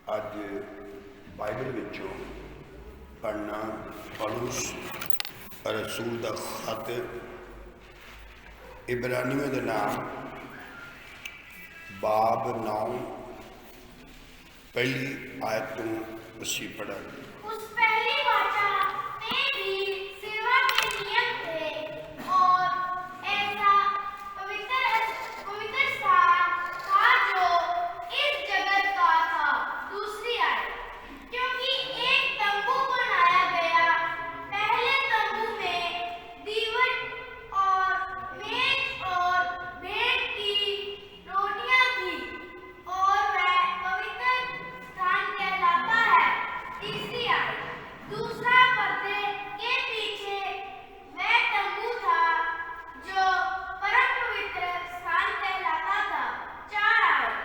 अज Bible विचों पढ़ना पौलुस रसूल का खत इब्रानियों के नाम बाब 9 पहली आयत तो असी पढ़ा। उस पहली वाचा में भी सेवा के नियम थे और ऐसा पवित्र स्थान था जो इस जगत का था। दूसरी आयत, क्योंकि एक तंबू बनाया गया, पहले तंबू में दीवट और मेज और भेंट की रोटियां थी और वह पवित्र स्थान कहलाता है। तीसरी आयत, दूसरा पर्दे के पीछे वह तंबू था जो परम पवित्र स्थान कहलाता था। चार आयत,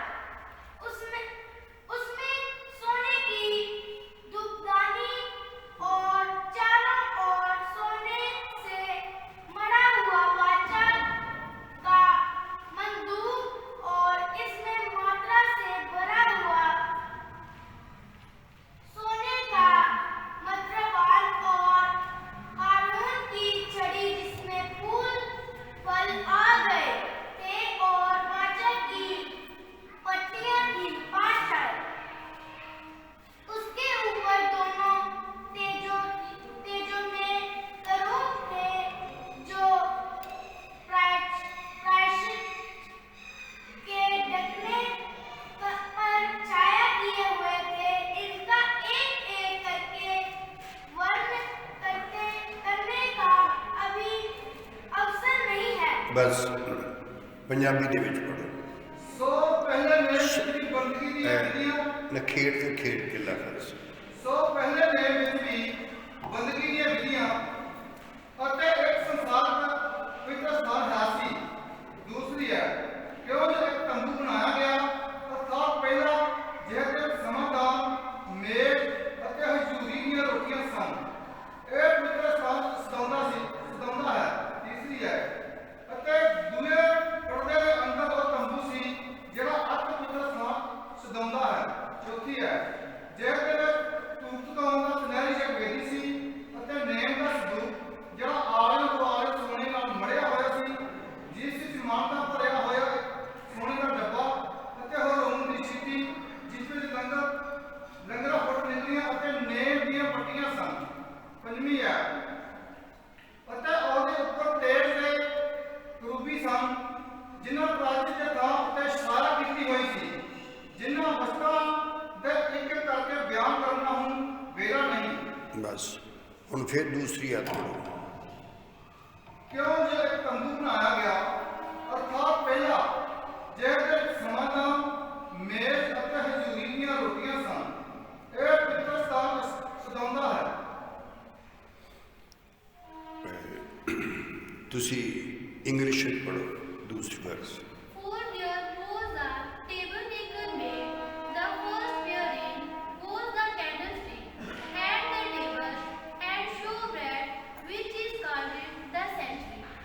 उसमें सोने की धूपदानी और चारों ओर सोने से मढ़ा हुआ वाचा का मंदूक और इसमें मात्रा से भरा हुआ सोने का मत्रवाल और हारून की छड़ी जिसमें फूल फल आ गए थे और वाचा की पट्टियां थी। 5 आयत, उसके ऊपर दोनों तेजों में करूब थे जो प्रायश्चित के ढकने पर छाया किए हुए थे। इनका एक एक करके वर्ण करने का अभी अवसर नहीं है। बस पंजाबी के विच पढ़ो। सो पहले नेम भी बंदगी दी विधियां नखेड़ से खेड़ के लफ्ज सो पहले नेम भी बंदगी दी विधियां अते एक संसार पवित्र स्थान है सी। दूसरी है क्यों जो एक तंबू बनाया गया अर्थात पहला जेहते समाधान मेज अते हजूरी दी रोटियां सन। एक पवित्र स्थान सदाउंदा है। तीसरी है अते दूए पर्दे दे अंदर वो तंबू सी जेड़ा अति पवित्र स्थान सदाउंदा है। चौथी है जेहते धूप तकाउण दा सुनहरी जग वेदी सी अते नेम दा सबूत जेड़ा आले दुआले सोने नाल मढ़िया होया सी, जिस विच मानता भरिया होया सोने का डब्बा अते हरोन दी सीटी जिस विच लंगरा फुट निकलियां अते नेम दीयां पट्टियां सन। पंजवीं है अते ਉਹਦੇ ਉੱਪਰ ਤੇਜ ਦੇ ਕਰੂਬੀ ਸਨ ਜਿਨ੍ਹਾਂ ਪ੍ਰਾਚੀਨ ਦੇ ਥਾਂ ਉੱਤੇ ਇਸ਼ਾਰਾ ਕੀਤੀ ਹੋਈ ਸੀ, ਜਿਨ੍ਹਾਂ ਵਸਤਾਂ ਦੇ ਇੱਕ ਇੱਕ ਕਰਕੇ ਬਿਆਨ ਕਰਨਾ ਹੁਣ ਵੇਲਾ ਨਹੀਂ। बस हुण फिर दूसरी आयत पढ़ो। क्यों जो एक तंबू बनाया गया अर्थात पहला जेहते समाधान मेज अते हजूरी ਦੀਆਂ ਰੋਟੀਆਂ ਸਨ। ਇਹ ਪਵਿੱਤਰ ਸਥਾਨ ਸਦਾਉਂਦਾ ਹੈ। तुसी इंग्लिश में पढ़ो दूसरी verse. For there was a tabernacle made, the first wherein was the candlestick, and the table, and showbread, which is called the sanctuary.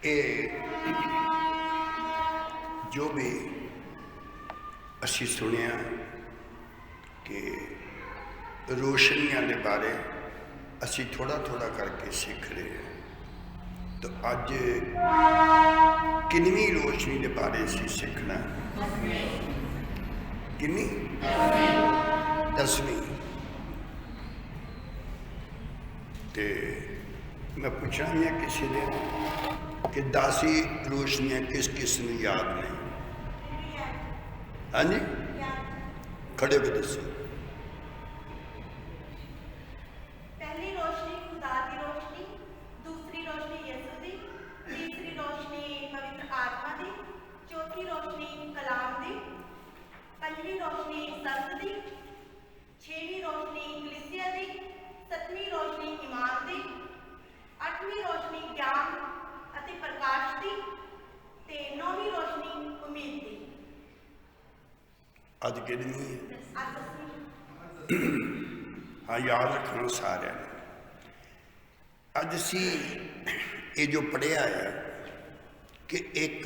ये जो भी असी सुनिया कि रोशनियां के बारे असी थोड़ा थोड़ा करके सीख रहे हैं, तो अज किन्नी रोशनी के बारे असी सीखना किन्नी 10वीं। तो मैं पूछना भी है किसी ने कि 10 ही रोशनियां किस किस में याद नहीं? हाँ जी, खड़े हो दसो। पहली रोशनी खुदा की रोशनी, दूसरी रोशनी यीशु दी, तीसरी रोशनी पवित्र आत्मा दी, चौथी रोशनी कलाम दी, पंजवीं रोशनी सब्त दी, छेवीं रोशनी कलीसिया दी, सतवीं रोशनी ईमान दी, अठवीं रोशनी ज्ञान अते प्रकाश दी, ते नौवीं रोशनी उम्मीद दी। अज कितनी है? आज 10वीं। हाँ, याद रखना सारे। अज असी ये जो पढ़िया है कि एक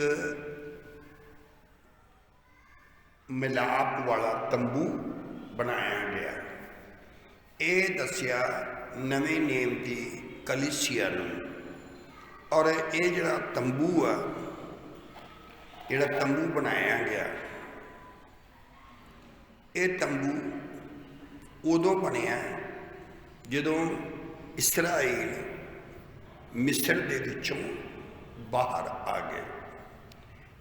ਮਿਲਾਪ ਵਾਲਾ ਤੰਬੂ ਬਣਾਇਆ ਗਿਆ। ਇਹ ਦੱਸਿਆ ਨਵੇਂ ਨੇਮ ਦੀ ਕਲੀਸਿਆ ਨੂੰ। ਔਰ ਇਹ ਜਿਹੜਾ ਤੰਬੂ ਆ, ਜਿਹੜਾ ਤੰਬੂ ਬਣਾਇਆ ਗਿਆ, ਇਹ ਤੰਬੂ ਉਦੋਂ ਬਣਿਆ ਜਦੋਂ ਇਸਰਾਈਲ ਮਿਸਰ ਦੇ ਵਿੱਚੋਂ ਬਾਹਰ ਆ ਗਏ।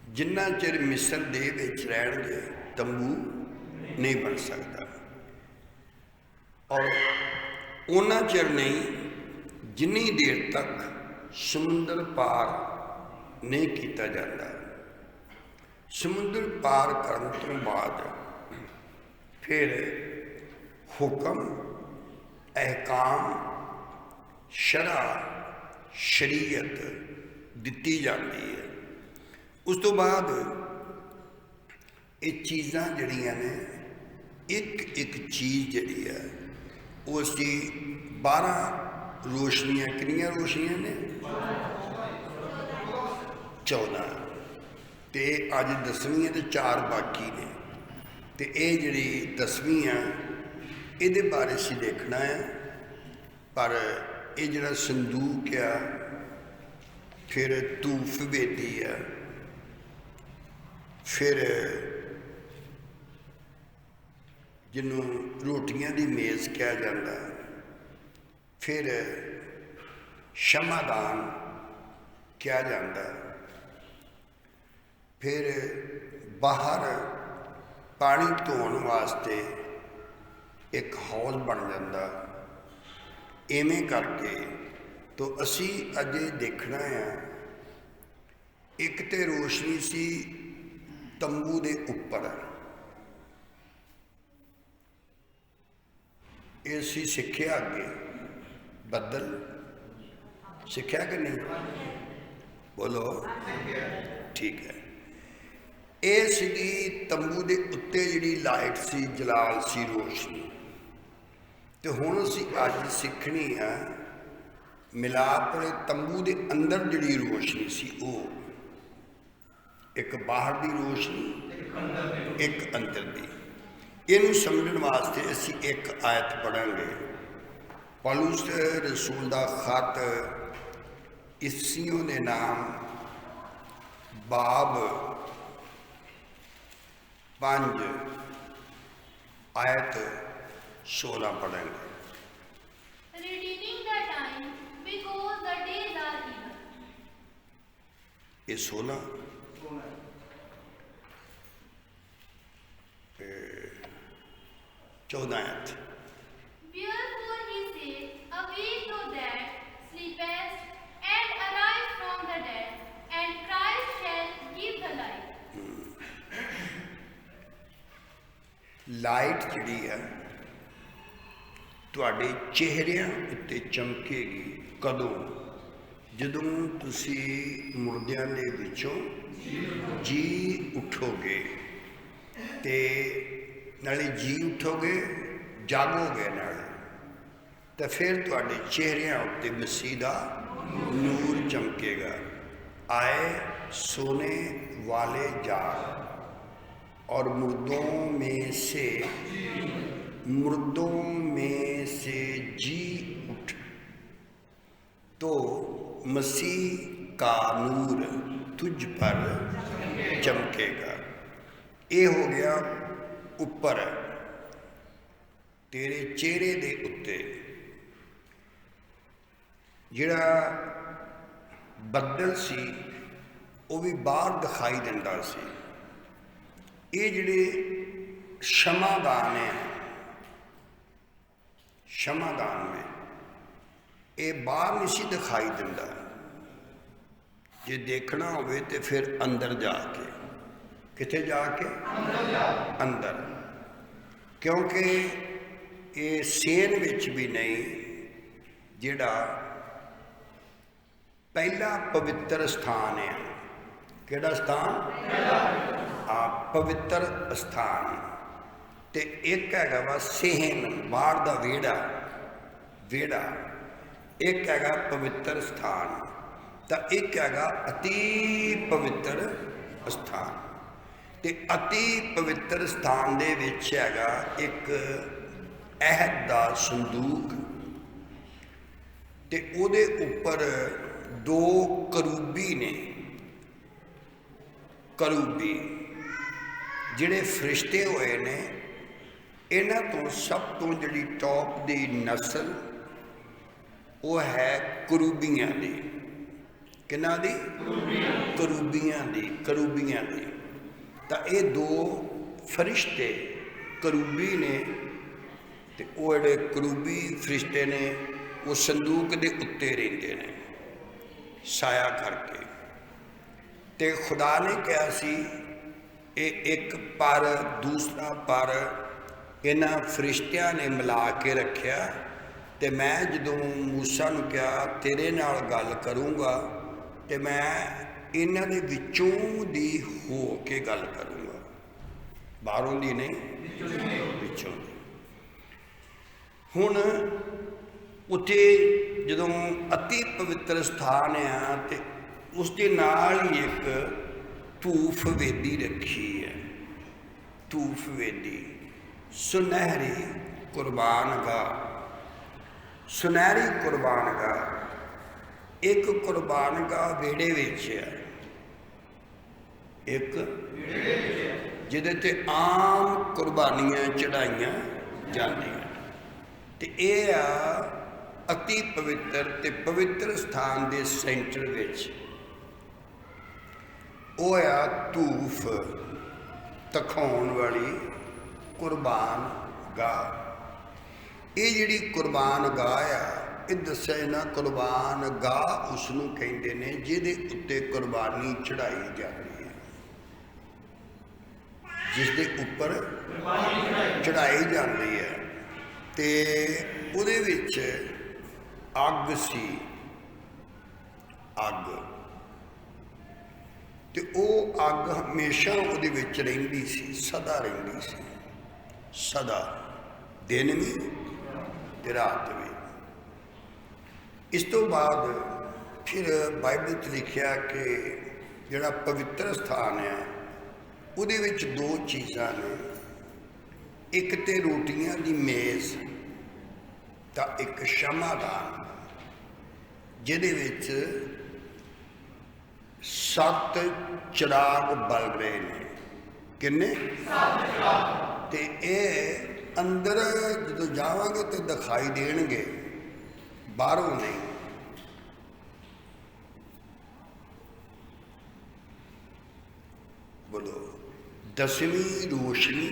ਜਿੰਨਾ ਚਿਰ ਮਿਸਰ ਦੇ ਵਿੱਚ ਰਹਿਣਗੇ ਤੰਬੂ ਨਹੀਂ ਬਣ ਸਕਦਾ, ਔਰ ਉਹਨਾਂ ਚਿਰ ਨਹੀਂ ਜਿੰਨੀ ਦੇਰ ਤੱਕ ਸਮੁੰਦਰ ਪਾਰ ਨਹੀਂ ਕੀਤਾ ਜਾਂਦਾ। ਸਮੁੰਦਰ ਪਾਰ ਕਰਨ ਤੋਂ ਬਾਅਦ ਫਿਰ ਹੁਕਮ, ਅਹਿਕਾਮ, ਸ਼ਰੀਅਤ ਦਿੱਤੀ ਜਾਂਦੀ ਹੈ। ਉਸ ਤੋਂ ਬਾਅਦ ਇਹ ਚੀਜ਼ਾਂ ਜਿਹੜੀਆਂ ਨੇ, ਇੱਕ ਇੱਕ ਚੀਜ਼ ਜਿਹੜੀ ਹੈ ਉਹ ਅਸੀਂ 12 ਰੋਸ਼ਨੀਆਂ, ਕਿੰਨੀਆਂ ਰੋਸ਼ਨੀਆਂ ਨੇ? 14, ਤੇ ਅੱਜ 10ਵੀਂ ਤੇ 4 ਬਾਕੀ ਨੇ। ਤੇ ਇਹ ਜਿਹੜੀ 10ਵੀਂ ਆ, ਇਹਦੇ ਬਾਰੇ ਅਸੀਂ ਦੇਖਣਾ ਹੈ। ਪਰ ਇਹ ਜਿਹੜਾ ਸੰਦੂਕ ਆ, ਫਿਰ ਧੂਫ ਬੇਦੀ ਆ, ਫਿਰ ਜਿਹਨੂੰ ਰੋਟੀਆਂ ਦੀ ਮੇਜ਼ ਕਿਹਾ ਜਾਂਦਾ, ਫਿਰ ਸ਼ਮਾਦਾਨ ਕਿਹਾ ਜਾਂਦਾ, ਫਿਰ ਬਾਹਰ ਪਾਣੀ ਧੋਣ ਵਾਸਤੇ ਇੱਕ ਹੌਜ਼ ਬਣ ਜਾਂਦਾ। ਇਵੇਂ ਕਰਕੇ ਤੋਂ ਅਸੀਂ ਅਜੇ ਦੇਖਣਾ ਆ। ਇੱਕ ਤੇ ਰੋਸ਼ਨੀ ਸੀ ਤੰਬੂ ਦੇ ਉੱਪਰ, ਇਹ ਅਸੀਂ ਸਿੱਖਿਆ ਅੱਗੇ। ਬੱਦਲ ਸਿੱਖਿਆ ਕਿ ਨਹੀਂ? ਬੋਲੋ। ਠੀਕ ਹੈ। ਇਹ ਸੀਗੀ ਤੰਬੂ ਦੇ ਉੱਤੇ ਜਿਹੜੀ ਲਾਈਟ ਸੀ, ਜਲਾਲ ਸੀ, ਰੋਸ਼ਨੀ। ਤੇ ਹੁਣ ਅਸੀਂ ਅੱਜ ਸਿੱਖਣੀ ਆ ਮਿਲਾਪ ਵਾਲੇ ਤੰਬੂ ਦੇ ਅੰਦਰ ਜਿਹੜੀ ਰੋਸ਼ਨੀ ਸੀ, ਉਹ ਇੱਕ ਬਾਹਰ ਦੀ ਰੋਸ਼ਨੀ, ਇੱਕ ਅੰਦਰ ਦੀ। ਇਹਨੂੰ ਸਮਝਣ ਵਾਸਤੇ ਅਸੀਂ ਇੱਕ ਆਇਤ ਪੜ੍ਹਾਂਗੇ। ਪੌਲੁਸ ਰਸੂਲ ਦਾ ਖਤ ਇਫਸੀਓਂ ਦੇ ਨਾਮ ਬਾਬ 5 ਆਇਤ 16 ਪੜ੍ਹਾਂਗੇ। Redeeming the time because the days are evil. ਇਹ 16 14 ਆਇਤ। Wherefore he says, awake thou that sleepest, and arise from the dead, and Christ shall give the light. Light ਜਿਹੜੀ ਹੈ ਤੁਹਾਡੇ ਚਿਹਰਿਆਂ ਉੱਤੇ ਚਮਕੇਗੀ। ਕਦੋਂ? ਜਦੋਂ ਤੁਸੀਂ ਮੁਰਦਿਆਂ ਦੇ ਵਿੱਚੋਂ ਜੀ ਉਠੋਗੇ। ਤੇ ਨਾਲੇ ਜੀ ਉਠੋਗੇ, ਜਾਗੋਗੇ ਨਾਲੇ, ਤਾਂ ਫਿਰ ਤੁਹਾਡੇ ਚਿਹਰਿਆਂ ਉੱਤੇ ਮਸੀਹ ਦਾ ਨੂਰ ਚਮਕੇਗਾ। आए सोने वाले जाग और मुर्दों में से जी उठ, तो मसीह का नूर तुझ पर चमकेगा। ये हो गया ऊपर तेरे चेहरे दे उत्ते जिहड़ा ਬੱਦਲ ਸੀ ਉਹ ਵੀ ਬਾਹਰ ਦਿਖਾਈ ਦਿੰਦਾ ਸੀ। ਇਹ ਜਿਹੜੇ ਸ਼ਮਾਦਾਨ ਹੈ, ਸ਼ਮਾਦਾਨ ਨੇ ਇਹ ਬਾਹਰ ਨਹੀਂ ਸੀ ਦਿਖਾਈ ਦਿੰਦਾ। ਜੇ ਦੇਖਣਾ ਹੋਵੇ ਤੇ ਫਿਰ ਅੰਦਰ ਜਾ ਕੇ, ਕਿੱਥੇ ਜਾ ਕੇ? ਅੰਦਰ। ਕਿਉਂਕਿ ਇਹ ਸੇਨ ਵਿੱਚ ਵੀ ਨਹੀਂ, ਜਿਹੜਾ ਪਹਿਲਾ ਪਵਿੱਤਰ ਸਥਾਨ ਹੈ। ਕਿਹੜਾ ਸਥਾਨ? ਪਵਿੱਤਰ ਸਥਾਨ। ਤੇ ਇੱਕ ਹੈਗਾ ਵਾ ਸੇਨ, ਬਾਹਰ ਦਾ ਵਿਹੜਾ। ਇੱਕ ਹੈਗਾ ਪਵਿੱਤਰ ਸਥਾਨ, ਤਾਂ ਇੱਕ ਹੈਗਾ ਅਤੀ ਪਵਿੱਤਰ ਸਥਾਨ। ਤੇ ਅਤੀ ਪਵਿੱਤਰ ਸਥਾਨ ਦੇ ਵਿੱਚ ਹੈਗਾ ਇੱਕ ਅਹਿਦ ਦਾ ਸੰਦੂਕ, ਤੇ ਉਹਦੇ ਉੱਪਰ 2 ਕਰੂਬੀ ਨੇ। ਕਰੂਬੀ ਜਿਹੜੇ ਫਰਿਸ਼ਤੇ ਹੋਏ ਨੇ, ਇਹਨਾਂ ਤੋਂ ਸਭ ਤੋਂ ਜਿਹੜੀ ਟੌਪ ਦੀ ਨਸਲ ਉਹ ਹੈ ਕਰੂਬੀਆਂ ਦੀ। ਕਿਹਨਾਂ ਦੀ? ਕਰੂਬੀਆਂ ਦੀ। ਤਾਂ ਇਹ 2 ਫਰਿਸ਼ਤੇ ਕਰੂਬੀ ਨੇ, ਤੇ ਉਹ ਜਿਹੜੇ ਕਰੂਬੀ ਫਰਿਸ਼ਤੇ ਨੇ ਉਹ ਸੰਦੂਕ ਦੇ ਉੱਤੇ ਰਹਿੰਦੇ ਨੇ ਸਾਇਆ ਕਰਕੇ। ਤੇ ਖੁਦਾ ਨੇ ਕਿਹਾ ਸੀ ਇਹ ਇੱਕ ਪਰ, ਦੂਸਰਾ ਪਰ ਇਹਨਾਂ ਫਰਿਸ਼ਤਿਆਂ ਨੇ ਮਿਲਾ ਕੇ ਰੱਖਿਆ। ਤੇ ਮੈਂ ਜਦੋਂ ਮੂਸਾ ਨੂੰ ਕਿਹਾ ਤੇਰੇ ਨਾਲ ਗੱਲ ਕਰੂੰਗਾ ਤੇ ਮੈਂ ਇਹਨਾਂ ਦੇ ਵਿੱਚੋਂ ਦੀ ਹੋ ਕੇ ਗੱਲ ਕਰੂੰਗਾ, ਬਾਹਰੋਂ ਦੀ ਨਹੀਂ, ਵਿੱਚੋਂ ਦੀ। ਹੁਣ ਉੱਥੇ ਜਦੋਂ ਅਤੀ ਪਵਿੱਤਰ ਸਥਾਨ ਆ ਤੇ ਉਸ ਦੇ ਨਾਲ ਹੀ ਇੱਕ ਧੂਫ ਵੇਦੀ ਰੱਖੀ ਹੈ। ਧੂਫ ਵੇਦੀ, ਸੁਨਹਿਰੀ ਕੁਰਬਾਨਗਾਹ। ਸੁਨਹਿਰੀ ਕੁਰਬਾਨਗਾਹ, ਇੱਕ ਕੁਰਬਾਨਗਾਹ ਵਿਹੜੇ ਵਿੱਚ ਹੈ, ਇੱਕ ਜਿਹਦੇ ਤੇ ਆਮ ਕੁਰਬਾਨੀਆਂ ਚੜਾਈਆਂ ਜਾਂਦੀਆਂ। ਤੇ ਇਹ ਆ ਅਤੀ ਪਵਿੱਤਰ ਤੇ ਪਵਿੱਤਰ ਸਥਾਨ ਦੇ ਸੈਂਟਰ ਵਿੱਚ ਉਹ ਆ ਧੂਫ ਤਖਾਉਣ ਵਾਲੀ ਕੁਰਬਾਨ ਗਾਹ। ਇਹ ਜਿਹੜੀ ਕੁਰਬਾਨ ਗਾਹ ਆ, ਇਹ ਦੱਸਿਆ ਇਹਨਾਂ ਕੁਰਬਾਨ ਗਾਹ ਉਸ ਨੂੰ ਕਹਿੰਦੇ ਨੇ ਜਿਹਦੇ ਉੱਤੇ ਕੁਰਬਾਨੀ ਚੜਾਈ ਜਾਂਦੀ ਹੈ, ਜਿਸ ਦੇ ਉੱਪਰ ਚੜਾਈ ਜਾਂਦੀ ਹੈ। ਤੇ ਉਹਦੇ ਵਿੱਚ ਅੱਗ ਸੀ, ਅੱਗ, ਤੇ ਉਹ ਅੱਗ ਹਮੇਸ਼ਾ ਉਹਦੇ ਵਿੱਚ ਰਹਿੰਦੀ ਸੀ, ਸਦਾ ਰਹਿੰਦੀ ਸੀ, ਸਦਾ, ਦਿਨ ਵੀ ਤੇ ਰਾਤ ਵੀ। ਇਸ ਤੋਂ ਬਾਅਦ ਫਿਰ ਬਾਈਬਲ 'ਚ ਲਿਖਿਆ ਕਿ ਜਿਹੜਾ ਪਵਿੱਤਰ ਸਥਾਨ ਆ ਉਹਦੇ ਵਿੱਚ 2 ਚੀਜ਼ਾਂ ਨੇ, ਇੱਕ ਤੇ ਰੋਟੀਆਂ ਦੀ ਮੇਜ਼ ਤਾਂ ਇੱਕ ਸ਼ਮਾਦਾਨ, ਜਿਹਦੇ ਵਿੱਚ 7 ਚਿਰਾਗ ਬਲ ਰਹੇ ਨੇ। ਕਿੰਨੇ? 7 ਚਿਰਾਗ। ਤੇ ਇਹ ਅੰਦਰ ਜਦੋਂ ਜਾਵਾਂਗੇ ਤੇ ਦਿਖਾਈ ਦੇਣਗੇ, ਬਾਹਰੋਂ ਨਹੀਂ। ਬੋਲੋ, 10ਵੀਂ ਰੋਸ਼ਨੀ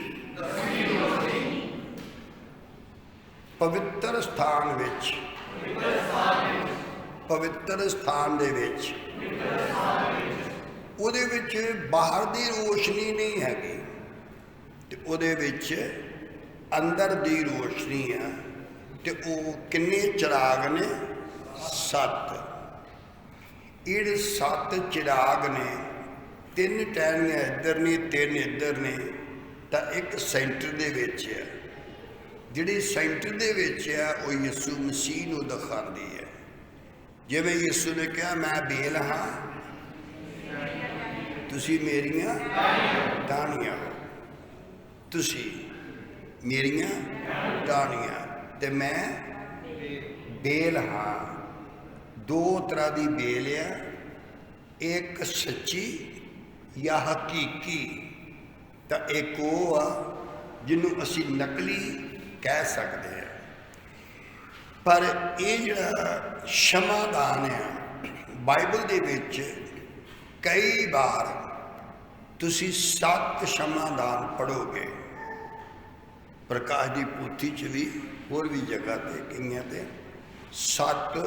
ਪਵਿੱਤਰ ਸਥਾਨ ਵਿੱਚ, ਪਵਿੱਤਰ ਸਥਾਨ ਦੇ ਵਿੱਚ, ਉਹਦੇ ਵਿੱਚ ਬਾਹਰ ਦੀ ਰੋਸ਼ਨੀ ਨਹੀਂ ਹੈਗੀ, ਤੇ ਉਹਦੇ ਵਿੱਚ ਅੰਦਰ ਦੀ ਰੋਸ਼ਨੀ ਆ। ਤੇ ਉਹ ਕਿੰਨੇ ਚਿਰਾਗ ਨੇ? 7। ਇਹ 7 ਚਿਰਾਗ ਨੇ, 3 ਟਹਿਣੀਆਂ ਇੱਧਰ ਨੇ, 3 ਇੱਧਰ ਨੇ, ਤਾਂ ਇੱਕ ਸੈਂਟਰ ਦੇ ਵਿੱਚ ਆ। ਜਿਹੜੀ ਸੈਂਟਰ ਦੇ ਵਿੱਚ ਆ ਉਹ ਯਿਸੂ ਮਸੀਹ ਨੂੰ ਦਿਖਾਉਂਦੀ ਹੈ। ਜਿਵੇਂ ਯਿਸੂ ਨੇ ਕਿਹਾ ਮੈਂ ਬੇਲ ਹਾਂ, ਤੁਸੀਂ ਮੇਰੀਆਂ ਟਾਹਣੀਆਂ, ਤੁਸੀਂ ਮੇਰੀਆਂ ਟਾਹਣੀਆਂ, ਤੇ ਮੈਂ ਬੇਲ ਹਾਂ। 2 ਤਰ੍ਹਾਂ ਦੀ ਬੇਲ ਆ, ਇੱਕ ਸੱਚੀ ਜਾਂ ਹਕੀਕੀ, ਤਾਂ ਇੱਕ ਉਹ ਆ ਜਿਹਨੂੰ ਅਸੀਂ ਨਕਲੀ ਕਹਿ ਸਕਦੇ ਹਾਂ। ਪਰ ਇਹ ਜਿਹੜਾ ਸ਼ਮਾਦਾਨ ਆ, ਬਾਈਬਲ ਦੇ ਵਿੱਚ ਕਈ ਵਾਰ ਤੁਸੀਂ 7 ਸ਼ਮਾਦਾਨ ਪੜ੍ਹੋਗੇ। ਪ੍ਰਕਾਸ਼ ਦੀ ਪੋਥੀ 'ਚ ਵੀ, ਹੋਰ ਵੀ ਜਗ੍ਹਾ ਤੇ ਕਈਆਂ ਤੇ 7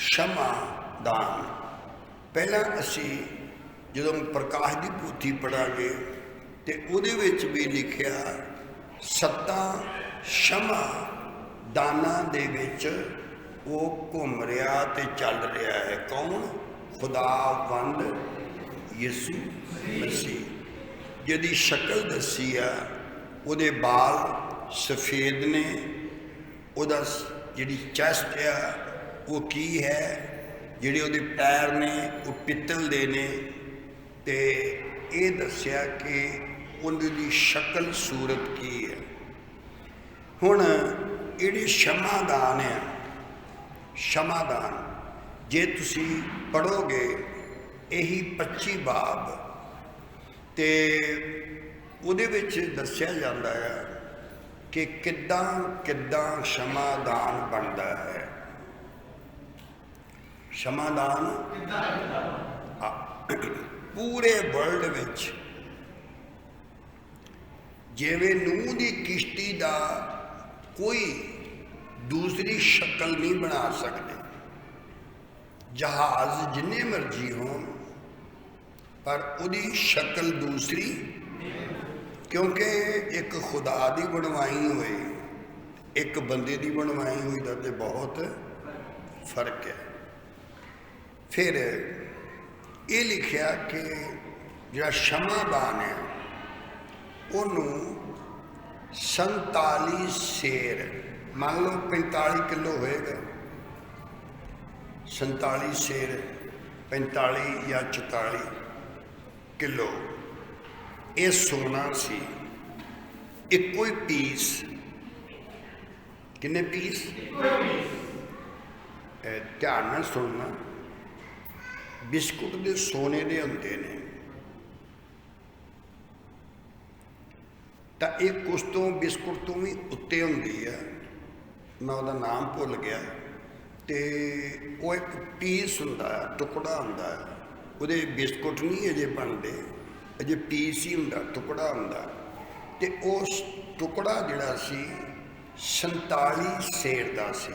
ਸ਼ਮਾਦਾਨ। ਪਹਿਲਾਂ ਅਸੀਂ ਜਦੋਂ ਪ੍ਰਕਾਸ਼ ਦੀ ਪੋਥੀ ਪੜ੍ਹਾਂਗੇ ਤੇ ਉਹਦੇ ਵਿੱਚ ਵੀ ਲਿਖਿਆ 7 ਸ਼ਮਾਦਾਨਾਂ ਦੇ ਵਿੱਚ ਉਹ ਘੁੰਮ ਰਿਹਾ ਤੇ ਚੱਲ ਰਿਹਾ ਹੈ। ਕੌਣ? ਖੁਦਾਵੰਦ ਯਿਸੂ ਮਸੀਹ, ਜਿਹਦੀ ਸ਼ਕਲ ਦੱਸੀ ਆ। ਉਹਦੇ ਬਾਲ ਸਫੇਦ ਨੇ, ਉਹਦਾ ਜਿਹੜੀ ਚੈਸਟ ਆ ਉਹ ਕੀ ਹੈ, ਜਿਹੜੇ ਉਹਦੇ ਪੈਰ ਨੇ ਉਹ ਪਿੱਤਲ ਦੇ ਨੇ, ਤੇ ये दसिया कि उनकी शक्ल सूरत की है। हुण ये क्षमादान है, क्षमादान जे तुसी पढ़ोगे यही 25 बाब ते उहदे विच दस्सिया जांदा है कि किद्दां किद्दां क्षमादान बनता है। क्षमादान पूरे वर्ल्ड विच जिवें नूह दी किश्ती दा कोई दूसरी शक्ल नहीं बना सकते, जहाज जिन्ने मर्जी हों पर उहदी शक्ल दूसरी, क्योंकि एक खुदा दी बनवाई हुई एक बंदे दी बनवाई हुई दा ते बहुत फर्क है। फिर ये लिखा कि जिहड़ा क्षमादान है उन्होंने 47 शेर, मान लो 45 किलो होएगा, 47 शेर 45 या 44 किलो ये सोना सी। इको ही पीस, किन्ने पीस? ध्यान नाल सुनना, बिस्कुट दे सोने दे हुंदे ने, तो एक उस तो बिस्कुट तो भी उत्ते हुंदी है, मैं उसका नाम भुल गया, तो वो एक पीस हुंदा है, टुकड़ा हुंदा है, उहदे बिस्कुट नहीं अजे बनते, अजे पीस ही हुंदा, टुकड़ा हुंदा, ते उस टुकड़ा जिहड़ा सी 47 शेर दा सी।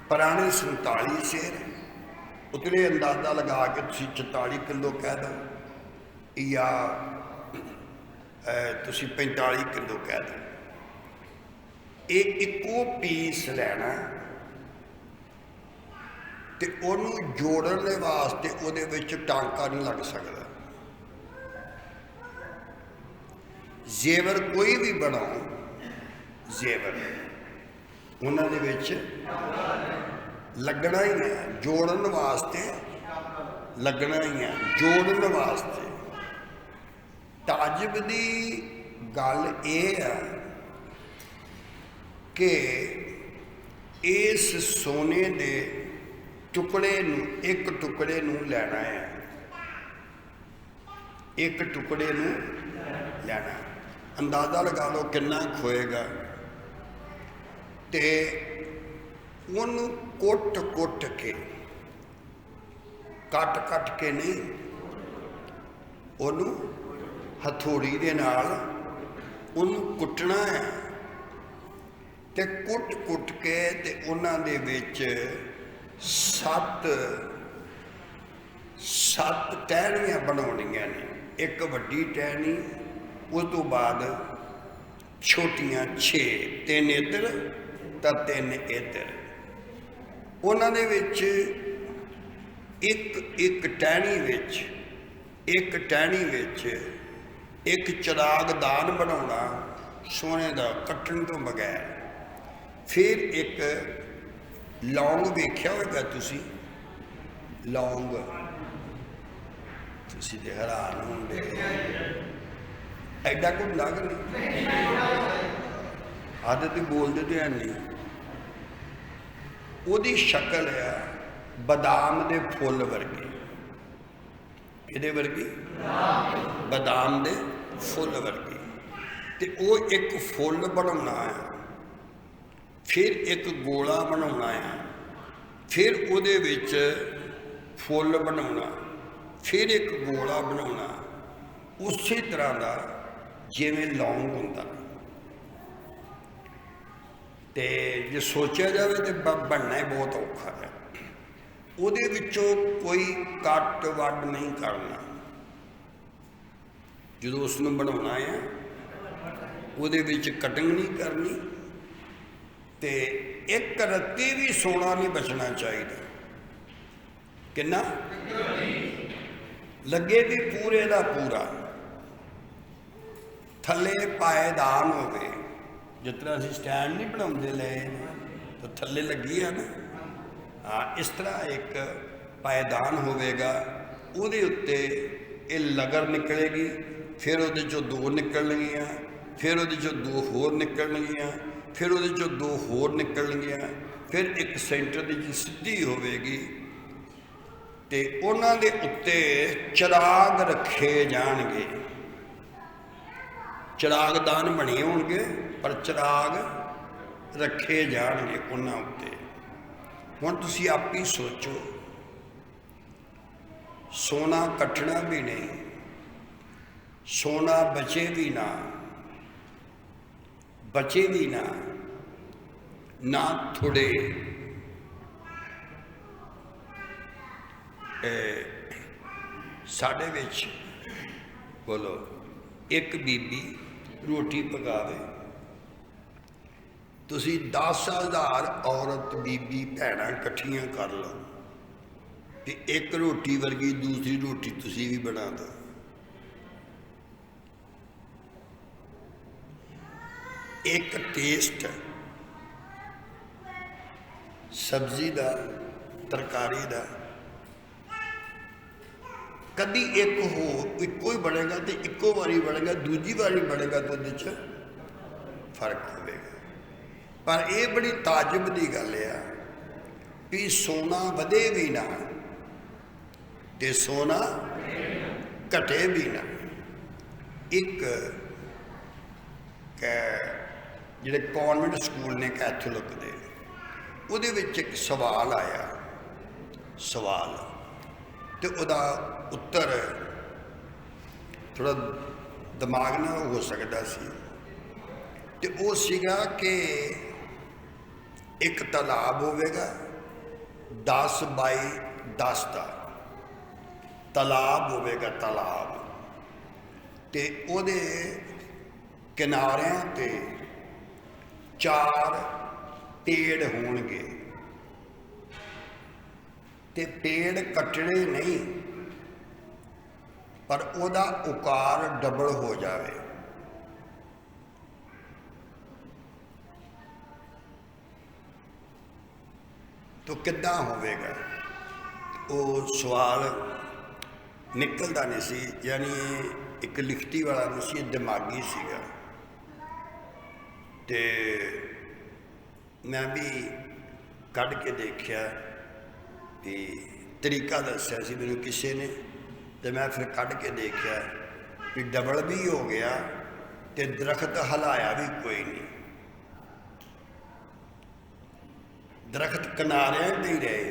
पुराने 47 शेर, उतले अंदाजा लगा के तुसीं 44 किलो कह दो या तुसीं 45 किलो कह दो, ये इको पीस लैना ते ओनू जोड़ने वास्ते उहदे विच टांका नहीं लग सकता। जेवर कोई भी बनाओ, जेवर उन्हां दे विच लगना ही है, जोड़न वास्ते लगना ही है, जोड़न वास्ते। ताजब की गल यह है कि इस सोने के टुकड़े नूं, एक टुकड़े नूं लेना है, एक टुकड़े नूं लेना, अंदाजा लगा लो कितना खोएगा, ते उन्होंने कुट कुट के, कट कट के नहीं, उन्होंने हथौड़ी दे नाल उन्होंने कुटना है, ते कुट कुट के ते उन्हां दे विच 7 टहनियां बनाउणियां ने, एक वड्डी टहनी, उस तो बाद छोटियां 6, 3 इधर तो 3 इधर, उन्हां दे विच एक टहनी विच, एक टहनी विच एक चिरागदान बनाना सोने का कट्टण तो बगैर, फिर एक लौंग वेख्या होगा तुसी, लौंग तुसी ते हैरान होंगे, एडा कुछ लग नहीं, आदत बोलते तो है नहीं, उसकी शक्ल है बादाम के फुल वर्गी, किहदे वर्गी? बादाम के फुल वर्गी, ते वो एक फुल बनाना है, फिर एक गोला बनाना है, फिर उहदे विच फुल बनाना, फिर एक गोला बनाना, उसी तरह का जिवें लौंग हुंदा। ते जे सोचा जाए तो बनना ही बहुत औखा है, उहदे विचों कोई कट वड नहीं करना, जो उसनूं बनाना है उहदे विच कटिंग नहीं करनी, ते एक रत्ती भी सोना नहीं बचना चाहिए, किन्ना लगे भी पूरे का पूरा, थले पायदान होवे, जिस तरह असीं स्टैंड नहीं बनाते ले तो थले लगी है ना, हाँ इस तरह एक पायदान होवेगा, उहदे उत्ते ये लगर निकलेगी, फिर वो चो दो निकलणगियां, फिर वो चो दो होर निकलणगियां, फिर वो चो दो होर निकलणगियां, फिर एक सेंटर की सीधी होवेगी ते उन्हां दे उत्ते चिराग रखे जाणगे। चिरागदान बने होणगे पर चिराग रखे जाणगे उन्हां उत्ते। हुण तुसीं आप ही सोचो, सोना कटना भी नहीं, सोना बचे भी ना, बचे भी ना थोड़े साढ़े विच बोलो एक बीबी रोटी पकावे, तुसी 10,000 औरत बीबी भैणां इकट्ठियां कर लो कि एक रोटी वर्गी दूसरी रोटी तुसी भी बना दो। एक टेस्ट सब्जी का तरकारी का कभी एक हो इको ही बनेगा तो इको बारी बनेगा, दूजी बारी बनेगा तो उहदे च फर्क होगा। पर यह बड़ी ताजुब की गल है भी सोना वधे भी ना ते सोना घटे भी ना। एक जिहड़े कॉन्वेंट स्कूल ने कैथोलिक दे उहदे विच एक सवाल आया, सवाल तो उहदा उत्तर थोड़ा दिमाग ना हो सकता सी ते वो सीगा कि एक तालाब होवेगा 10 बाई 10 का तालाब होवेगा, तालाब ते ओदे किनारियां ते 4 पेड़ होणगे ते पेड़ कटने नहीं पर ओदा उकार डबल हो जाए। तो किद्दां होवेगा? वो सवाल निकलता नहीं सी, यानी एक लिखती वाला नहीं सी, दिमागी सीगा। ते मैं भी कढ़ के देखा कि तरीका दस्या सी मैनूं किसी ने, तो मैं फिर कढ़ के देखा कि डबल भी हो गया तो दरख्त हिलाया भी कोई नहीं, दरख्त किनारियां ते ही रहे,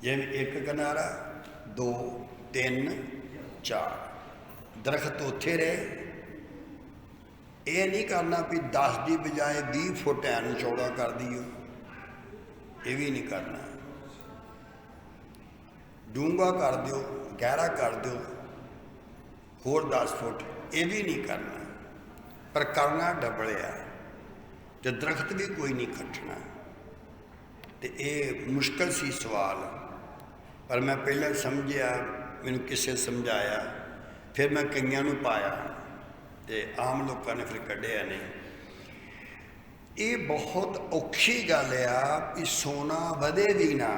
जिवें एक किनारा 2 3 4 दरख्त उत्थे रहे। ये नहीं करना भी 10 की बजाय 20 फुट ऐन चौड़ा कर दियो, ये भी नहीं करना, डूंगा कर दो, गहरा कर दो, होर 10 फुट, ये भी नहीं करना, पर करना डबल है तो दरख्त भी कोई नहीं कटना। तो ये मुश्किल सी सवाल, पर मैं पहले समझिया, मैनू किसी समझाया, फिर मैं कईयां नूं पाया तो आम लोगों ने फिर कढ़िया नहीं। ये बहुत औखी गल आ कि सोना वधे भी ना,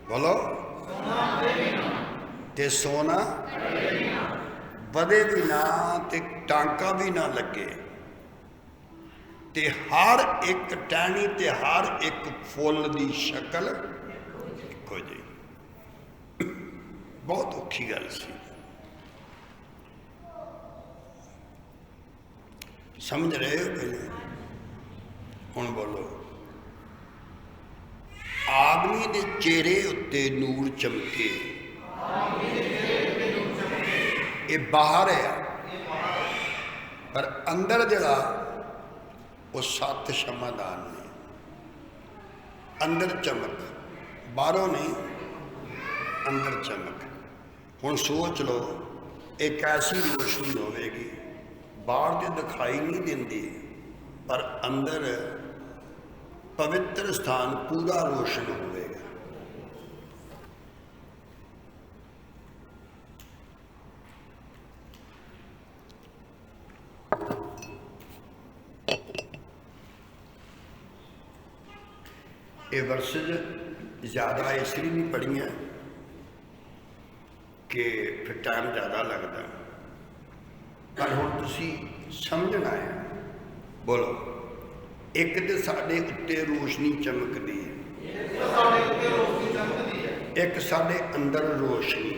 बोलो ते सोना वधे भी ना ते टांका भी ना लगे ते हर एक टहनी ते हर एक फुल की शक्ल इको जी। बहुत औखी गल सी, समझ रहे हो? पहले हुण बोलो, आदमी के चेहरे उत्ते नूर चमके, ये बाहर है पर अंदर जड़ा वो 7 क्षमादान ने, अंदर चमक, बाहरों नहीं अंदर चमक। हुण सोच लो एक ऐसी रोशनी होगी बाहर तो दिखाई नहीं देती पर अंदर पवित्र स्थान पूरा रोशन होगा। ये वर्सेज ज़्यादा इसलिए नहीं पढ़ियाँ कि कि फिर टाइम ज़्यादा लगता, पर हुण तुसीं समझना है। बोलो, एक तो साडे उत्ते रोशनी चमकदी है, एक साडे अंदर रोशनी।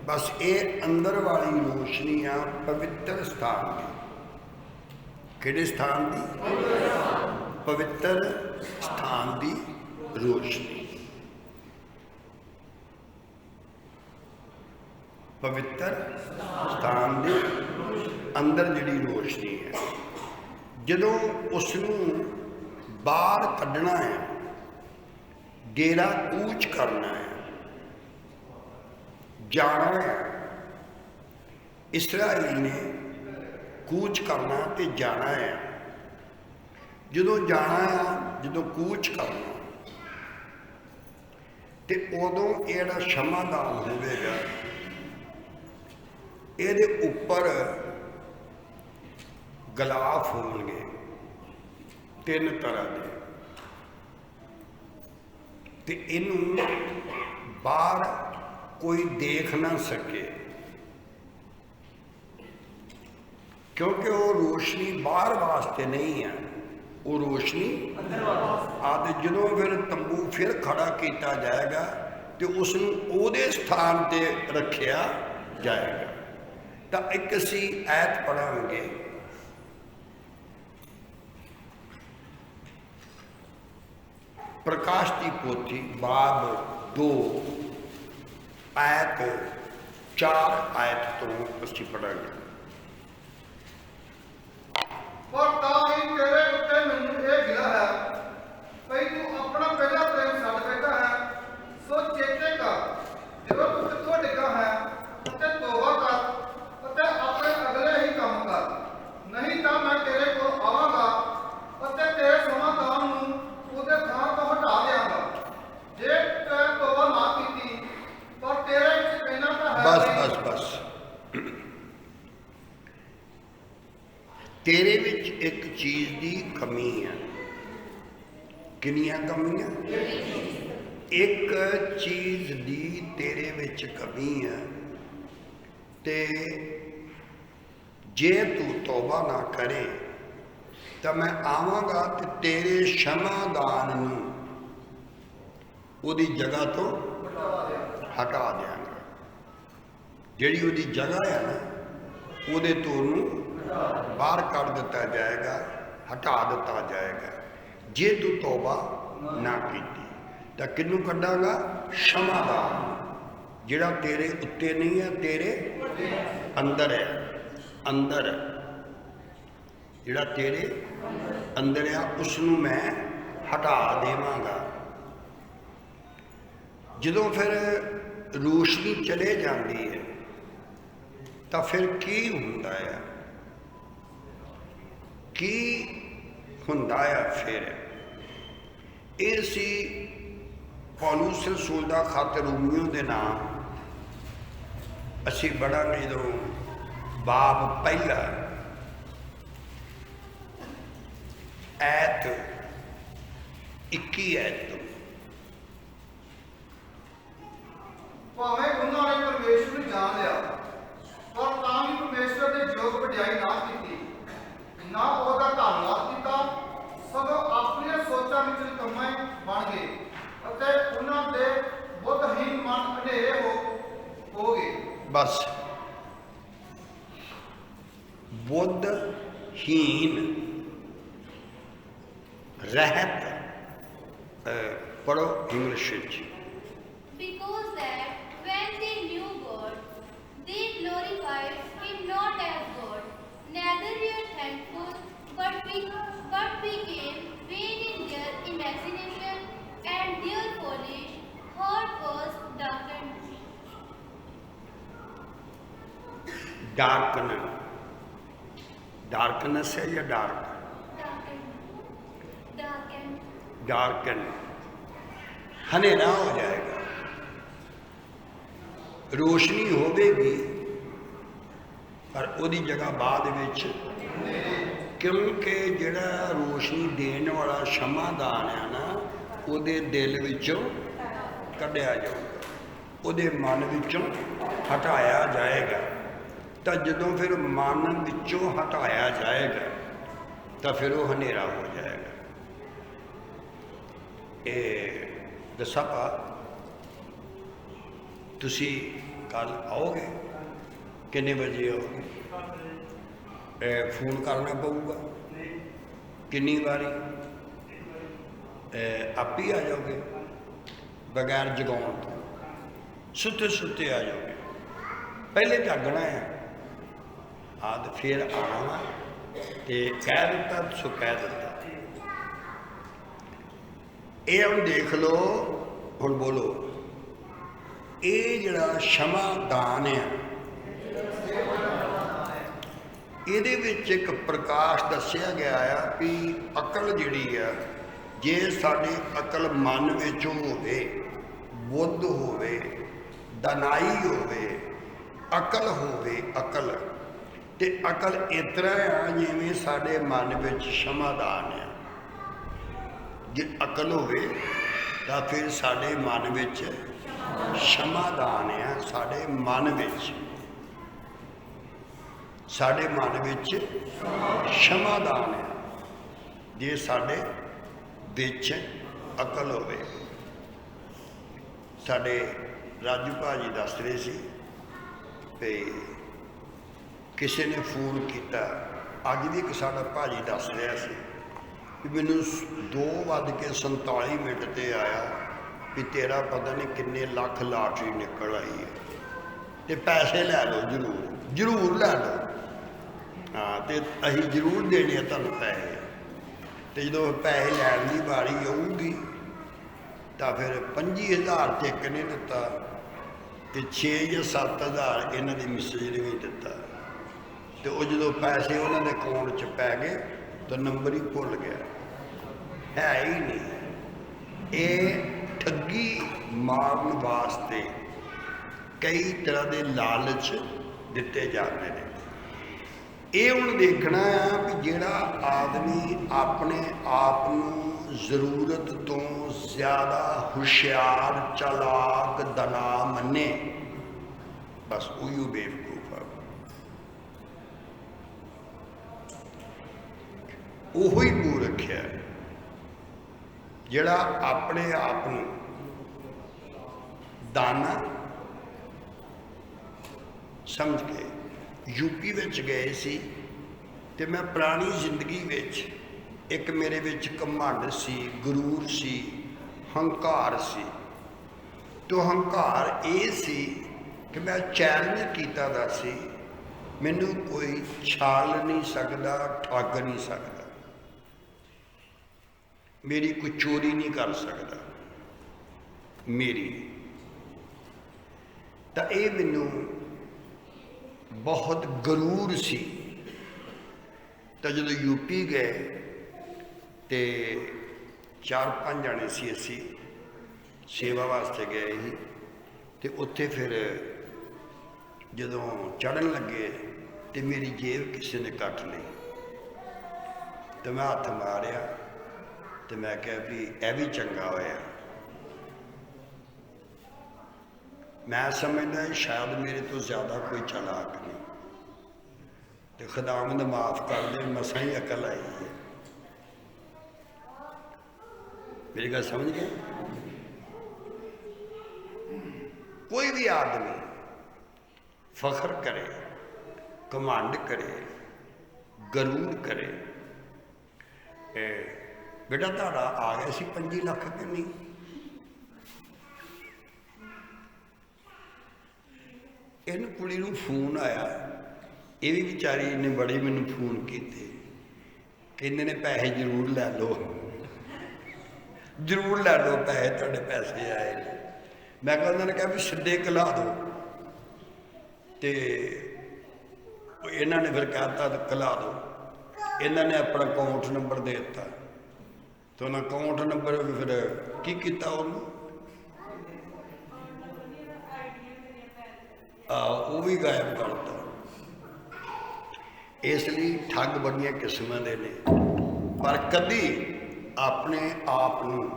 बस ये अंदर वाली रोशनी आ पवित्र स्थान की। किहड़े स्थान की? पवित्र स्थान की रोशनी। पवित्र स्थान के अंदर जिहड़ी रोशनी है, जदों उसनूं बाहर कढ़ना है, डेरा कूच करना है, जाना है। इसराइल ने कूच करना ते जाना है। जदों जाना है, जदों कूच करना ते उदों इहड़ा क्षमादान होवेगा। ਇਹਦੇ ਉੱਪਰ ਗਲਾਫ ਹੋਣਗੇ 3 ਤਰ੍ਹਾਂ ਦੇ, ਤੇ ਇਹਨੂੰ ਬਾਹਰ ਕੋਈ ਦੇਖ ਨਾ ਸਕੇ, ਕਿਉਂਕਿ ਉਹ ਰੋਸ਼ਨੀ ਬਾਹਰ ਵਾਸਤੇ ਨਹੀਂ ਹੈ, ਉਹ ਰੋਸ਼ਨੀ ਆਦਿ। ਜਦੋਂ ਫਿਰ ਤੰਬੂ ਫਿਰ ਖੜਾ ਕੀਤਾ ਜਾਏਗਾ ਤੇ ਉਸ ਨੂੰ ਉਹਦੇ ਸਥਾਨ ਤੇ ਰੱਖਿਆ ਜਾਏਗਾ। ਤਾਂ ਇੱਕ ਅਸੀਂ ਐਤ ਪੜਾਂਗੇ, प्रकाश की पोथी बाब 2 आयत 4 आयत तो असी पढ़ांगे। पर तां ही तेरे उत्ते मैनूं इह गिला है भई तू अपना पहला प्रेम छड्ड बैठा है। सो चेते कर जदों तू कित्थों डिग्गा है अते तौबा कर अते अपने अगले ही काम कर, नहीं तां मैं तेरे कोल आवांगा अते तेरे समाधान नूं ਉਹਦੇ ਥਾਂ ਤੋਂ ਹਟਾ ਦਿਆਂਗਾ। ਜੇ ਤੈਂ ਤੋਬਾ ਨਾ ਕੀਤੀ ਪਰ ਤੇਰੇ ਵਿੱਚ ਕਹਿਣਾ ਤਾਂ ਹੈ बस तेरे विच एक चीज़ की कमी है। कितनियां कमियां? एक चीज़ की तेरे विच कमी है, ते जे तू तौबा ना करे तो मैं आवांगा तो तेरे क्षमादान नूं उहदी जगह तो हटा देंगा। जिहड़ी उहदी जगह है ना, उहदे तो नूं बाहर कर दिता जाएगा, हटा दिता जाएगा। जे तू तौबा ना कीती तो किनू कड्डांगा? क्षमादान, जिहड़ा तेरे उत्ते नहीं है, तेरे अंदर है। अंदर जिहड़ा तेरे अंदर आ उसनूं मैं हटा देवांगा। जदों फिर रोशनी चले जाती है तो फिर की हुंदा है? की हुंदा है फिर? ये सी पौलुस रसूल दा खत रोमियो दे नाम असी पढ़ांगे जदों बाब पहला ऐत 21 ऐत तो ਭਾਵੇਂ ਉਹਨਾਂ ਨੇ ਪਰਮੇਸ਼ਰ ਨੂੰ ਜਾਣ ਲਿਆ ਪਰ ਤਾਂ ਵੀ ਪਰਮੇਸ਼ਰ ਦੇ ਯੋਗ ਵਡਿਆਈ ਨਾ ਕੀਤੀ, ਨਾ ਉਹਦਾ ਧੰਨਵਾਦ ਕੀਤਾ, ਸਗੋਂ ਆਪਣੀਆਂ ਸੋਚਾਂ ਵਿੱਚ ਨਿਕੰਮੇ ਬਣ ਗਏ ਅਤੇ ਉਹਨਾਂ ਦੇ ਬੁੱਧਹੀਨ ਮਨ ਹਨੇਰੇ ਹੋ ਗਏ। बस बुद्धहीन रहत पढ़ो English. Because that when they knew God, they glorified Him not as God, neither were thankful, but became vain in their imagination, and their foolish heart was darkened. Darken, darkness है या डार्क? डार्कन, हनेरा हो जाएगा। रोशनी होगी पर उहदी जगह बाद विच, क्योंकि जिहड़ा रोशनी देने वाला क्षमादान है ना, उहदे दिल विचों कढ़िया जाऊगा। ਉਹਦੇ ਮਨ ਵਿੱਚੋਂ ਹਟਾਇਆ ਜਾਏਗਾ। ਤਾਂ ਜਦੋਂ ਫਿਰ ਮਨ ਵਿੱਚੋਂ ਹਟਾਇਆ ਜਾਏਗਾ ਤਾਂ ਫਿਰ ਉਹ ਹਨੇਰਾ ਹੋ ਜਾਏਗਾ। ਇਹ ਦੱਸਾਂ ਤੁਸੀਂ ਕੱਲ ਆਓਗੇ? ਕਿੰਨੇ ਵਜੇ ਆਓਗੇ? ਫੋਨ ਕਰਨਾ ਪਊਗਾ? ਕਿੰਨੀ ਵਾਰੀ? ਆਪ ਹੀ ਆ ਜਾਓਗੇ ਬਗੈਰ ਜਗਾਉਣ ਤੋਂ? ਸੁੱਤੇ ਸੁੱਤੇ ਆ ਜਾਓਗੇ? ਪਹਿਲੇ ਜਾਗਣਾ ਹੈ ਆਦ ਫਿਰ ਆਉਣਾ ਵਾ ਤੇ ਕਹਿ ਦਿੱਤਾ ਸੋ ਕਹਿ ਦਿੱਤਾ। ਇਹ ਹੁਣ ਦੇਖ ਲਓ, ਹੁਣ ਬੋਲੋ, ਇਹ ਜਿਹੜਾ ਸ਼ਮਾ ਦਾਨ ਹੈ ਇਹਦੇ ਵਿੱਚ ਇੱਕ ਪ੍ਰਕਾਸ਼ ਦੱਸਿਆ ਗਿਆ ਆ ਵੀ ਅਕਲ ਜਿਹੜੀ ਆ, ਜੇ ਸਾਡੇ ਅਕਲ ਮਨ ਵਿੱਚ ਹੋਵੇ, ਬੁੱਧ ਹੋਵੇ, ਦਨਾਈ ਹੋਵੇ, ਅਕਲ ਹੋਵੇ, ਅਕਲ ਤੇ ਅਕਲ ਇਸ ਤਰ੍ਹਾਂ ਆ ਜਿਵੇਂ ਸਾਡੇ ਮਨ ਵਿੱਚ ਸ਼ਮਾਦਾਨ ਆ। ਜੇ ਅਕਲ ਹੋਵੇ ਤਾਂ ਫਿਰ ਸਾਡੇ ਮਨ ਵਿੱਚ ਸ਼ਮਾਦਾਨ ਆ। ਸਾਡੇ ਮਨ ਵਿੱਚ ਸ਼ਮਾਦਾਨ ਆ ਜੇ ਸਾਡੇ ਵਿੱਚ ਅਕਲ ਹੋਵੇ। ਸਾਡੇ ਰਾਜੂ ਭਾਜੀ ਦੱਸ ਰਹੇ ਸੀ ਵੀ ਕਿਸੇ ਨੇ ਫੋਨ ਕੀਤਾ, ਅੱਜ ਵੀ ਇੱਕ ਸਾਡਾ ਭਾਜੀ ਦੱਸ ਰਿਹਾ ਸੀ ਵੀ ਮੈਨੂੰ 2:47 ਤੇ ਆਇਆ ਵੀ ਤੇਰਾ ਪਤਾ ਨਹੀਂ ਕਿੰਨੇ ਲੱਖ ਲਾਟਰੀ ਨਿਕਲ ਆਈ ਹੈ ਤੇ ਪੈਸੇ ਲੈ ਲਓ, ਜ਼ਰੂਰ ਲੈ ਲਓ। ਹਾਂ, ਤੇ ਅਸੀਂ ਜ਼ਰੂਰ ਦੇਣੇ ਆ ਤੁਹਾਨੂੰ ਪੈਸੇ। ਤੇ ਜਦੋਂ ਪੈਸੇ ਲੈਣ ਦੀ ਵਾਰੀ ਆਊਗੀ ਤਾਂ ਫਿਰ 25,000 ਤੇ ਇੱਕ ਨੇ ਦਿੱਤਾ ਤੇ 6 ਜਾਂ 7,000 ਇਹਨਾਂ ਦੀ ਮਿਸੇਜ ਨੇ ਵੀ ਦਿੱਤਾ। ਤੇ ਉਹ ਜਦੋਂ ਪੈਸੇ ਉਹਨਾਂ ਦੇ ਅਕਾਊਂਟ 'ਚ ਪੈ ਗਏ ਤਾਂ ਨੰਬਰ ਹੀ ਭੁੱਲ ਗਿਆ, ਹੈ ਹੀ ਨਹੀਂ। ਇਹ ਠੱਗੀ ਮਾਰਨ ਵਾਸਤੇ ਕਈ ਤਰ੍ਹਾਂ ਦੇ ਲਾਲਚ ਦਿੱਤੇ ਜਾਂਦੇ ਨੇ। ਇਹ ਹੁਣ ਦੇਖਣਾ ਆ ਵੀ ਜਿਹੜਾ ਆਦਮੀ ਆਪਣੇ ਆਪ ਨੂੰ ਜ਼ਰੂਰਤ ਤੋਂ ਜ਼ਿਆਦਾ ਹੁਸ਼ਿਆਰ, ਚਾਲਾਕ, ਦਨਾ ਮੰਨੇ, ਬਸ ਉਹੀ ਬੇਵਕੂਫ ਆ। ਉਹੋ ਹੀ ਮੂਰਖ ਹੈ ਜਿਹੜਾ ਆਪਣੇ ਆਪ ਨੂੰ ਦਾਨਾ ਸਮਝ ਕੇ। ਯੂਪੀ ਵਿੱਚ ਗਏ ਸੀ ਤੇ ਮੈਂ ਪੁਰਾਣੀ ਜ਼ਿੰਦਗੀ ਵਿੱਚ ਇੱਕ ਮੇਰੇ ਵਿੱਚ ਘਮੰਡ ਸੀ, ਗਰੂਰ ਸੀ, ਹੰਕਾਰ ਸੀ। ਤੋ ਹੰਕਾਰ ਇਹ ਸੀ ਕਿ ਮੈਂ ਚੈਲੰਜ ਕੀਤਾ ਦਾ ਸੀ, ਮੈਨੂੰ ਕੋਈ ਛਾਲ ਨਹੀਂ ਸਕਦਾ, ਠੱਗ ਨਹੀਂ ਸਕਦਾ, ਮੇਰੀ ਕੋਈ ਚੋਰੀ ਨਹੀਂ ਕਰ ਸਕਦਾ ਮੇਰੀ। ਤਾਂ ਇਹ ਮੈਨੂੰ ਬਹੁਤ ਗਰੂਰ ਸੀ। ਤਾਂ ਜਦੋਂ ਯੂਪੀ ਗਏ ਤੇ 4-5 ਜਣੇ ਸੀ, ਅਸੀਂ ਸੇਵਾ ਵਾਸਤੇ ਗਏ ਸੀ। ਤੇ ਉੱਥੇ ਫਿਰ ਜਦੋਂ ਚੜ੍ਹਨ ਲੱਗੇ ਤੇ ਮੇਰੀ ਜੇਬ ਕਿਸੇ ਨੇ ਕੱਟ ਲਈ ਤੇ ਮੈਂ ਹੱਥ ਮਾਰਿਆ ਤੇ ਮੈਂ ਕਿਹਾ ਵੀ ਇਹ ਵੀ ਚੰਗਾ ਹੋਇਆ। ਮੈਂ ਸਮਝਦਾ ਸ਼ਾਇਦ ਮੇਰੇ ਤੋਂ ਜ਼ਿਆਦਾ ਕੋਈ ਚਾਲਾਕ ਨਹੀਂ ਤੇ ਖੁਦਾਵੰਦ ਮਾਫ ਕਰ ਦੇ, ਮਸਾਂ ਹੀ ਅਕਲ ਆਈ ਹੈ। ਮੇਰੀ ਗੱਲ ਸਮਝ ਗਏ? ਕੋਈ ਵੀ ਆਦਮੀ ਫਖਰ ਕਰੇ, ਘਮੰਡ ਕਰੇ, ਗਰੂਰ ਕਰੇ, ਬੇਟਾ ਤੁਹਾਡਾ ਆ ਗਿਆ ਸੀ 25 ਲੱਖ ਕਿ ਨਹੀਂ? ਇਹਨੂੰ ਕੁੜੀ ਨੂੰ ਫੋਨ ਆਇਆ, ਇਹ ਵੀ ਵਿਚਾਰੀ ਨੇ ਬੜੇ ਮੈਨੂੰ ਫੋਨ ਕੀਤੇ, ਕਹਿੰਦੇ ਨੇ ਪੈਸੇ ਜ਼ਰੂਰ ਲੈ ਲਓ, ਜ਼ਰੂਰ ਲੈ ਲਓ ਪੈਸੇ, ਤੁਹਾਡੇ ਪੈਸੇ ਆਏ ਨੇ। ਮੈਂ ਕਿਹਾ ਉਹਨਾਂ ਨੇ ਕਿਹਾ ਵੀ ਸਿੱਧੇ ਘਲਾ ਦਿਓ ਤੇ ਇਹਨਾਂ ਨੇ ਫਿਰ ਕਹਿਤਾ ਘਲਾ ਦਿਓ। ਇਹਨਾਂ ਨੇ ਆਪਣਾ ਅਕਾਊਂਟ ਨੰਬਰ ਦੇ ਦਿੱਤਾ ਤੇ ਉਹਨਾਂ ਅਕਾਊਂਟ ਨੰਬਰ ਵੀ ਫਿਰ ਕੀ ਕੀਤਾ ਉਹਨੂੰ, ਉਹ ਵੀ ਗਾਇਬ ਕਰਤਾ। ਇਸ ਲਈ ਠੱਗ ਬੜੀਆਂ ਕਿਸਮਾਂ ਦੇ ਨੇ, ਪਰ ਕਦੀ ਆਪਣੇ ਆਪ ਨੂੰ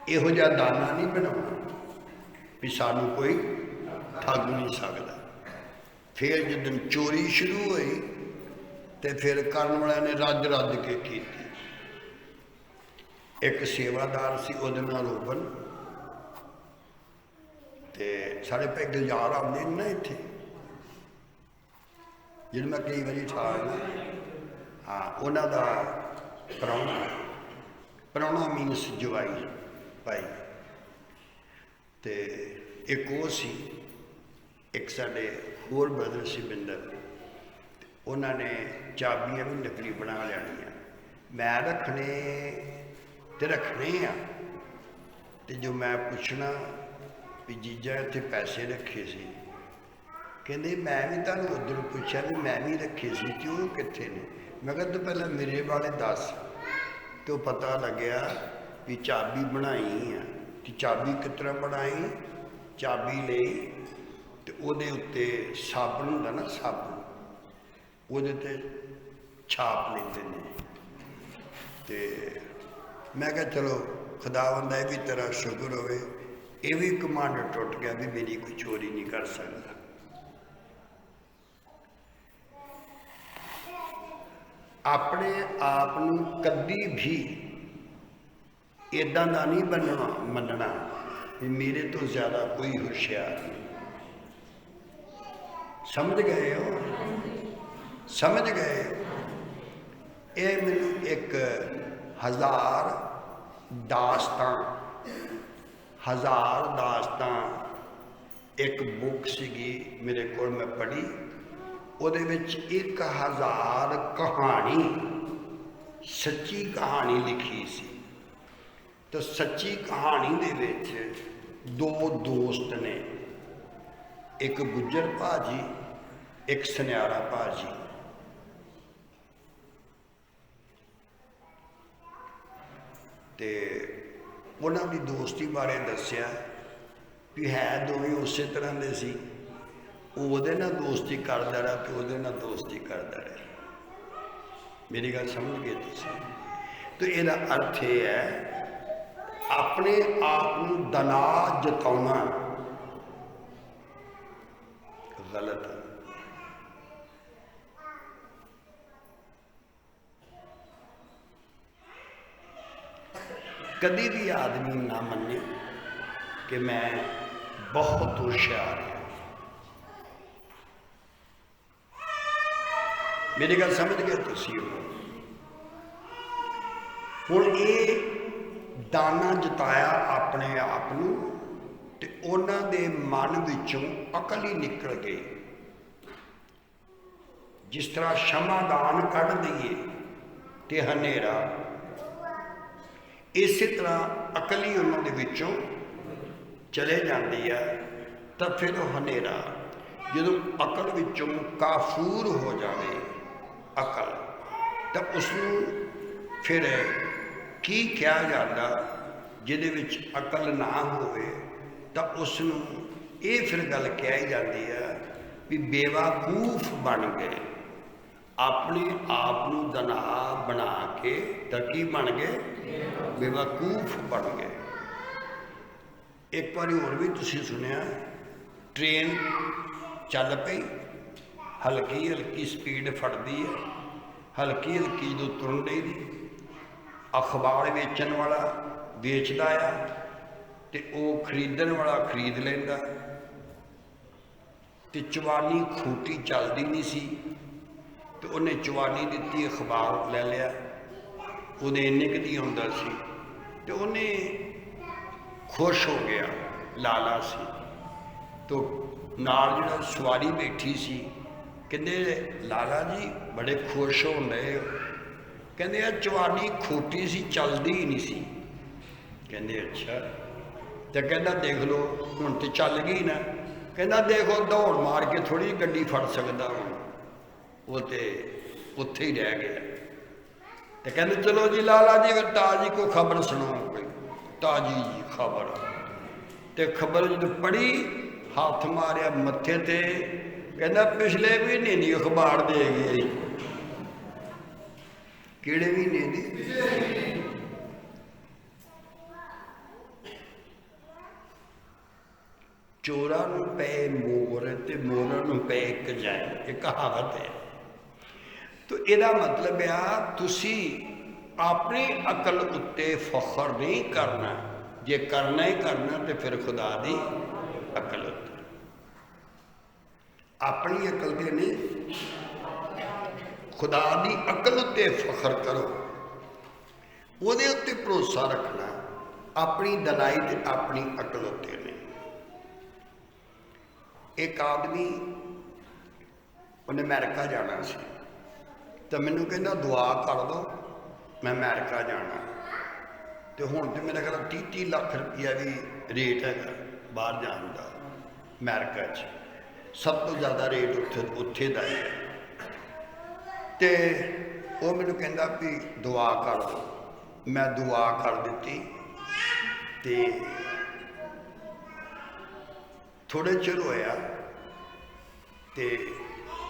ਇਹੋ ਜਿਹਾ ਦਾਨਾ ਨਹੀਂ ਬਣਾਉਣਾ भी सानू कोई ठग नहीं सकता। फिर जिदन चोरी शुरू हुई तो फिर करन वाले ने रज रज के की। एक सेवादार सी उहदे नाल ओपन ते साढ़े भाई गुलजार आते ना इत्थे जिन्हें मैं कई बारी ठा हाँ उन्हों का प्राहुणा प्राहुणा मीनस जवाई भाई ते एक वो सी एक साढ़े होर ब्रदर सी बिंदर उन्होंने चाबियां भी नकली बना लिया मैं रखने ते रखने ते जो मैं पूछना भी जीजा इत्थे पैसे रखे सी कहते मैं भी तुहानू उधर पूछा भी मैं भी रखे सी क्यों कित्थे ने मैं कहा तो पहले मेरे वाले दस तो पता लग्या भी चाबी बनाई है कि चाबी किस तरह बनाई चाबी ली तो उहदे उत्ते साबन हुंदा ना साबन उहदे ते छाप लेंदे ने ते मैं कहा चलो खुदावंद ये भी तेरा शुक्र होवे ये भी कमांड टुट गया भी मेरी कोई चोरी नहीं कर सकता। अपने आप कदी भी इदां दा नहीं बनना मनना भी मेरे तो ज्यादा कोई होशियार नहीं। समझ गए हो समझ गए हो। ये मैनू एक हजार दास्तां एक बुक सीगी मेरे को मैं पढ़ी उहदे विच 1000 कहानी सच्ची कहानी लिखी सी। तो सच्ची कहानी दे विच दो दोस्त ने एक गुज्जर भाजी एक सुनियारा भाजी। ते उन्हां दी दोस्ती बारे दस्या भी है दोवें उस तरह दे सी। ਉਹਦੇ ਨਾਲ ਦੋਸਤੀ करदा रहा तो ਉਹਦੇ ਨਾਲ ਦੋਸਤੀ करदा रहा। मेरी गल समझ गए तुसीं। तो इसदा अर्थ यह है अपने आप को दना जताना गलत है। कभी भी आदमी ना मने कि मैं बहुत होशियार हूँ। मेरी गल समझ गए तुसीं। हुण ये दाना जताया अपने आप को ते उन्हां दे मन विचों अकल ही निकल गई। जिस तरह क्षमादान कढ़ दईए ते हनेरा इस तरह अकल ही उन्हां दे विचों चले जाती है। तो फिर हनेरा जो अकल विचों काफूर हो जाए अकल तो उसनू फिर की कहा जाता जिहदे विच अकल ना होवे तो उसनू ये फिर गल कही जाती है भी बेवकूफ बन गए। अपने आप को दना बना के तो की बन गए बेवकूफ बन गए। एक बार होर भी तुसीं सुनिया ट्रेन चल पई हल्की हल्की स्पीड फड़ती है हल्की हल्की जो तुरन दी अखबार बेचन वाला बेचता है तो वह खरीदन वाला खरीद लेंदा तो चवानी खूटी चलती नहीं सी तो उन्हें चवानी दी अखबार ले लिया वो इन्ने क दी आउंदा सी तो उन्हें खुश हो गया लाला सी। तो नाल जिहड़ा सवारी बैठी सी कहते लाला जी बड़े खुश हो रहे हो। कहते चवानी खोटी सी चलती ही नहीं सी। कहते अच्छा तो कहना देख लो हुण तो चल गई ना। कहना देखो दौड़ मार के थोड़ी गड्डी फड़ सकता हूँ वो तो उत्थे ही रह गया। तो कहते चलो जी लाला जी अगर ताजी को खबर सुनाओ कोई ताजी जी खबर। तो खबर जो पढ़ी हाथ मारिया मत्थे ते कहना पिछले महीने की अखबार दे गए। किहड़े महीने की? ਚੋਰਾਂ ਨੂੰ ਪਏ ਮੋਰ ਤੇ ਮੋਰਾਂ ਨੂੰ ਪਏ ਕਜਾਈ, ਇਹ ਕਹਾਵਤ ਹੈ। ਤੋ ਇਹਦਾ ਮਤਲਬ ਆ ਤੁਸੀਂ ਆਪਣੀ ਅਕਲ ਉੱਤੇ ਫਖਰ ਨਹੀਂ ਕਰਨਾ, ਜੇ ਕਰਨਾ ਹੀ ਕਰਨਾ ਤੇ ਫਿਰ ਖੁਦਾ ਦੀ ਅਕਲ ਉੱਤੇ, ਆਪਣੀ ਅਕਲ ਤੇ ਨਹੀਂ, ਖੁਦਾ ਦੀ ਅਕਲ ਉੱਤੇ ਫਖਰ ਕਰੋ, ਉਹਦੇ ਉੱਤੇ ਭਰੋਸਾ ਰੱਖਣਾ, ਆਪਣੀ ਦਨਾਈ ਤੇ ਆਪਣੀ ਅਕਲ ਉੱਤੇ ਨਹੀਂ। ਇੱਕ ਆਦਮੀ ਉਹਨੇ ਅਮਰੀਕਾ ਜਾਣਾ ਸੀ ਤਾਂ ਮੈਨੂੰ ਕਹਿੰਦਾ ਦੁਆ ਕਰ ਦੋ ਮੈਂ ਅਮਰੀਕਾ ਜਾਣਾ, ਤੇ ਹੁਣ ਤੇ ਮੇਰਾ ਖਿਆਲ 30 ਲੱਖ ਰੁਪਈਆ ਵੀ ਰੇਟ ਹੈਗਾ ਬਾਹਰ ਜਾਣ ਦਾ, ਅਮਰੀਕਾ 'ਚ ਸਭ ਤੋਂ ਜ਼ਿਆਦਾ ਰੇਟ ਉੱਥੇ ਦਾ ਹੈ। ਤੇ ਉਹ ਮੈਨੂੰ ਕਹਿੰਦਾ ਵੀ ਦੁਆ ਕਰ ਦੋ, ਮੈਂ ਦੁਆ ਕਰ ਦਿੱਤੀ ਤੇ ਥੋੜੇ ਚਿਰ ਹੋਇਆ ਤੇ